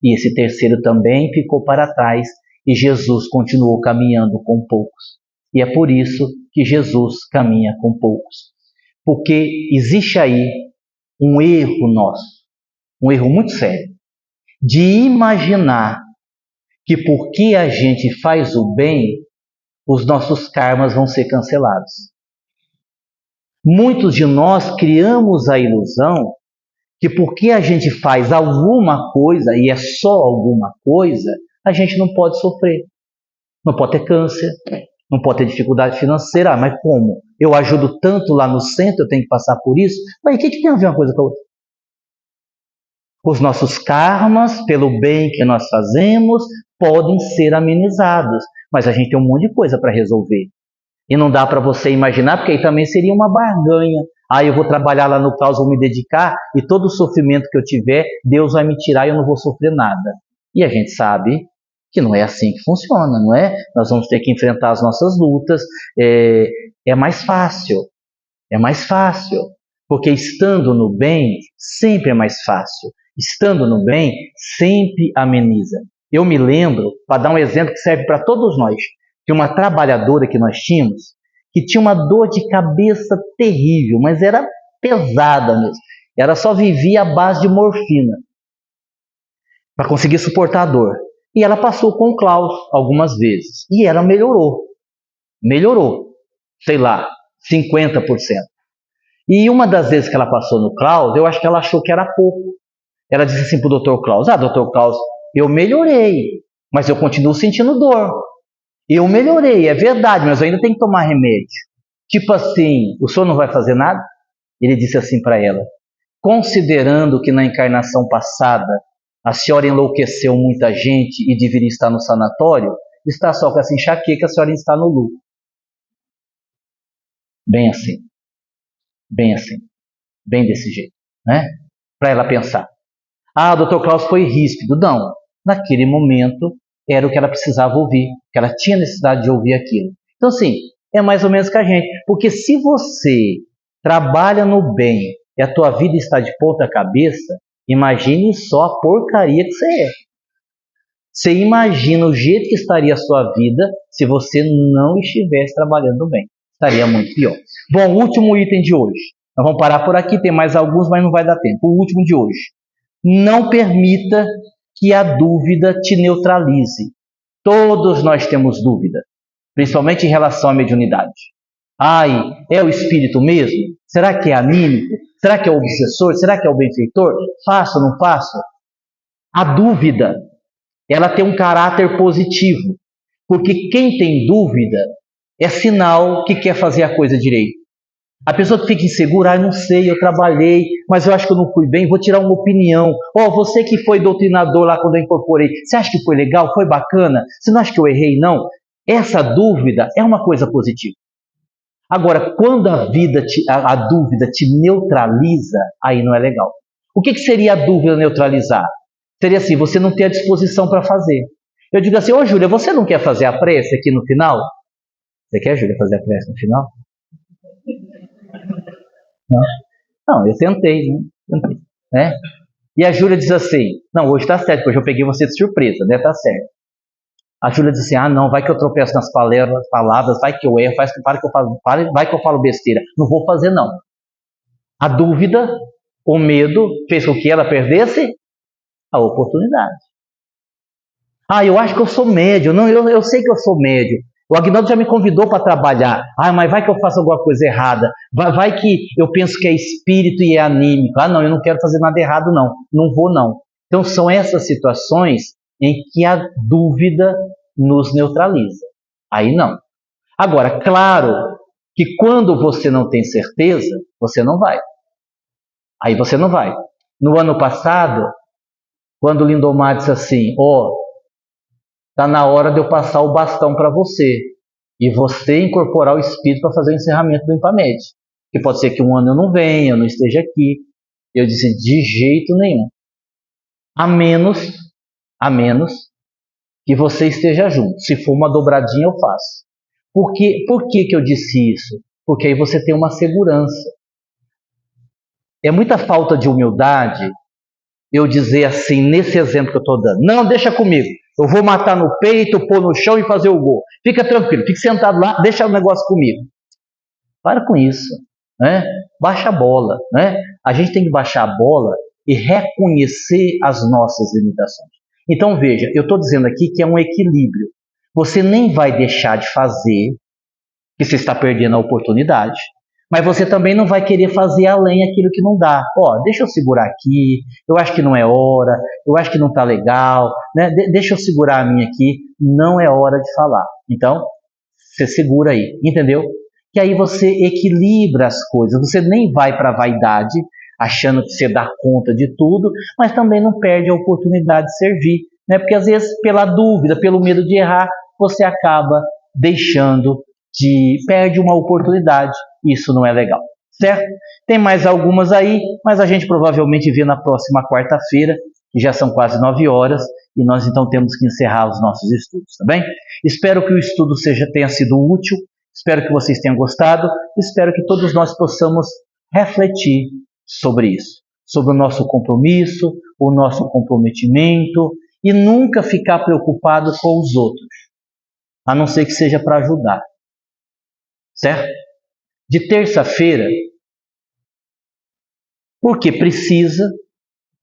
E esse terceiro também ficou para trás e Jesus continuou caminhando com poucos. E é por isso que Jesus caminha com poucos. Porque existe aí um erro nosso, um erro muito sério, de imaginar que porque a gente faz o bem, os nossos karmas vão ser cancelados. Muitos de nós criamos a ilusão que porque a gente faz alguma coisa, e é só alguma coisa, a gente não pode sofrer. Não pode ter câncer, não pode ter dificuldade financeira. Ah, mas como? Eu ajudo tanto lá no centro, eu tenho que passar por isso? Mas o que tem a ver uma coisa com a outra? Os nossos karmas, pelo bem que nós fazemos, podem ser amenizados, mas a gente tem um monte de coisa para resolver. E não dá para você imaginar, porque aí também seria uma barganha. Eu vou trabalhar lá no caos, vou me dedicar, e todo o sofrimento que eu tiver, Deus vai me tirar e eu não vou sofrer nada. E a gente sabe que não é assim que funciona, não é? Nós vamos ter que enfrentar as nossas lutas. É mais fácil, porque estando no bem, sempre é mais fácil. Estando no bem, sempre ameniza. Eu me lembro, para dar um exemplo que serve para todos nós, de uma trabalhadora que nós tínhamos, que tinha uma dor de cabeça terrível, mas era pesada mesmo. Ela só vivia à base de morfina para conseguir suportar a dor. E ela passou com o Klaus algumas vezes. E ela melhorou. Sei lá, 50%. E uma das vezes que ela passou no Klaus, eu acho que ela achou que era pouco. Ela disse assim para o Dr. Klaus: Dr. Klaus, eu melhorei, mas eu continuo sentindo dor. Eu melhorei, é verdade, mas eu ainda tenho que tomar remédio. Tipo assim, o senhor não vai fazer nada? Ele disse assim para ela: considerando que na encarnação passada a senhora enlouqueceu muita gente e deveria estar no sanatório, está só com essa enxaqueca, a senhora está no lucro. Bem assim, bem desse jeito, né? Para ela pensar. O Dr. Klaus foi ríspido. Não, naquele momento era o que ela precisava ouvir, que ela tinha necessidade de ouvir aquilo. Então, assim, é mais ou menos que a gente. Porque se você trabalha no bem e a tua vida está de ponta cabeça, imagine só a porcaria que você é. Você imagina o jeito que estaria a sua vida se você não estivesse trabalhando bem. Estaria muito pior. Bom, último item de hoje. Nós vamos parar por aqui, tem mais alguns, mas não vai dar tempo. O último de hoje. Não permita que a dúvida te neutralize. Todos nós temos dúvida, principalmente em relação à mediunidade. É o espírito mesmo? Será que é anímico? Será que é o obsessor? Será que é o benfeitor? Faço ou não faço? A dúvida ela tem um caráter positivo. Porque quem tem dúvida é sinal que quer fazer a coisa direito. A pessoa que fica insegura, não sei, eu trabalhei, mas eu acho que eu não fui bem, vou tirar uma opinião. Você que foi doutrinador lá quando eu incorporei, você acha que foi legal, foi bacana? Você não acha que eu errei, não? Essa dúvida é uma coisa positiva. Agora, quando a dúvida te neutraliza, aí não é legal. O que seria a dúvida neutralizar? Seria assim, você não ter a disposição para fazer. Eu digo assim, Júlia, você não quer fazer a prece aqui no final? Você quer, Júlia, fazer a prece no final? Não, eu tentei, né? E a Júlia diz assim, não, hoje tá certo, hoje eu peguei você de surpresa, né? Tá certo. A Júlia diz assim, não, vai que eu tropeço nas palavras, vai que eu erro, vai que eu falo besteira. Não vou fazer, não. A dúvida, o medo, fez com que ela perdesse a oportunidade. Eu acho que eu sou médio. Não, eu sei que eu sou médio. O Agnaldo já me convidou para trabalhar. Mas vai que eu faço alguma coisa errada. Vai que eu penso que é espírito e é anímico. Não, eu não quero fazer nada errado, não. Não vou, não. Então são essas situações em que a dúvida nos neutraliza. Aí não. Agora, claro que quando você não tem certeza, você não vai. Aí você não vai. No ano passado, quando o Lindomar disse assim, está na hora de eu passar o bastão para você e você incorporar o espírito para fazer o encerramento do Impamed. Que pode ser que um ano eu não venha, eu não esteja aqui. Eu disse, de jeito nenhum. A menos que você esteja junto. Se for uma dobradinha, eu faço. Por que eu disse isso? Porque aí você tem uma segurança. É muita falta de humildade eu dizer assim, nesse exemplo que eu estou dando. Não, deixa comigo. Eu vou matar no peito, pôr no chão e fazer o gol. Fica tranquilo, fique sentado lá, deixa o negócio comigo. Para com isso. Né? Baixa a bola. Né? A gente tem que baixar a bola e reconhecer as nossas limitações. Então veja, eu estou dizendo aqui que é um equilíbrio. Você nem vai deixar de fazer, que você está perdendo a oportunidade, mas você também não vai querer fazer além aquilo que não dá. Deixa eu segurar aqui, eu acho que não é hora, eu acho que não está legal, né? Deixa eu segurar a minha aqui, não é hora de falar. Então, você segura aí, entendeu? Que aí você equilibra as coisas, você nem vai para a vaidade, achando que você dá conta de tudo, mas também não perde a oportunidade de servir, né? Porque às vezes, pela dúvida, pelo medo de errar, você acaba perde uma oportunidade. Isso não é legal, certo? Tem mais algumas aí, mas a gente provavelmente vê na próxima quarta-feira, que já são quase 9 horas, e nós então temos que encerrar os nossos estudos, tá bem? Espero que o estudo tenha sido útil, espero que vocês tenham gostado, espero que todos nós possamos refletir sobre isso, sobre o nosso compromisso, o nosso comprometimento, e nunca ficar preocupado com os outros, a não ser que seja para ajudar, certo? De terça-feira, porque precisa,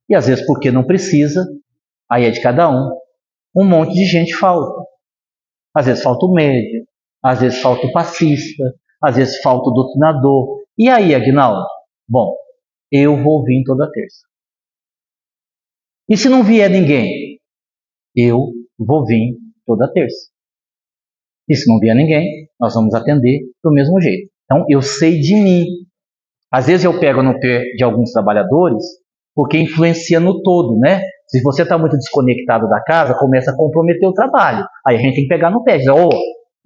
e às vezes porque não precisa, aí é de cada um monte de gente falta. Às vezes falta o médium, às vezes falta o passista, às vezes falta o doutrinador. E aí, Agnaldo? Bom, eu vou vir toda terça. E se não vier ninguém? Eu vou vir toda terça. E se não vier ninguém, nós vamos atender do mesmo jeito. Então, eu sei de mim. Às vezes eu pego no pé de alguns trabalhadores, porque influencia no todo, né? Se você está muito desconectado da casa, começa a comprometer o trabalho. Aí a gente tem que pegar no pé, dizer,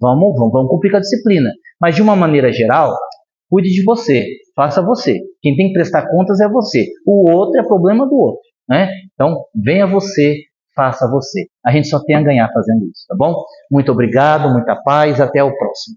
vamos cumprir com a disciplina. Mas de uma maneira geral, cuide de você, faça você. Quem tem que prestar contas é você. O outro é problema do outro, né? Então, venha você, faça você. A gente só tem a ganhar fazendo isso, tá bom? Muito obrigado, muita paz, até o próximo.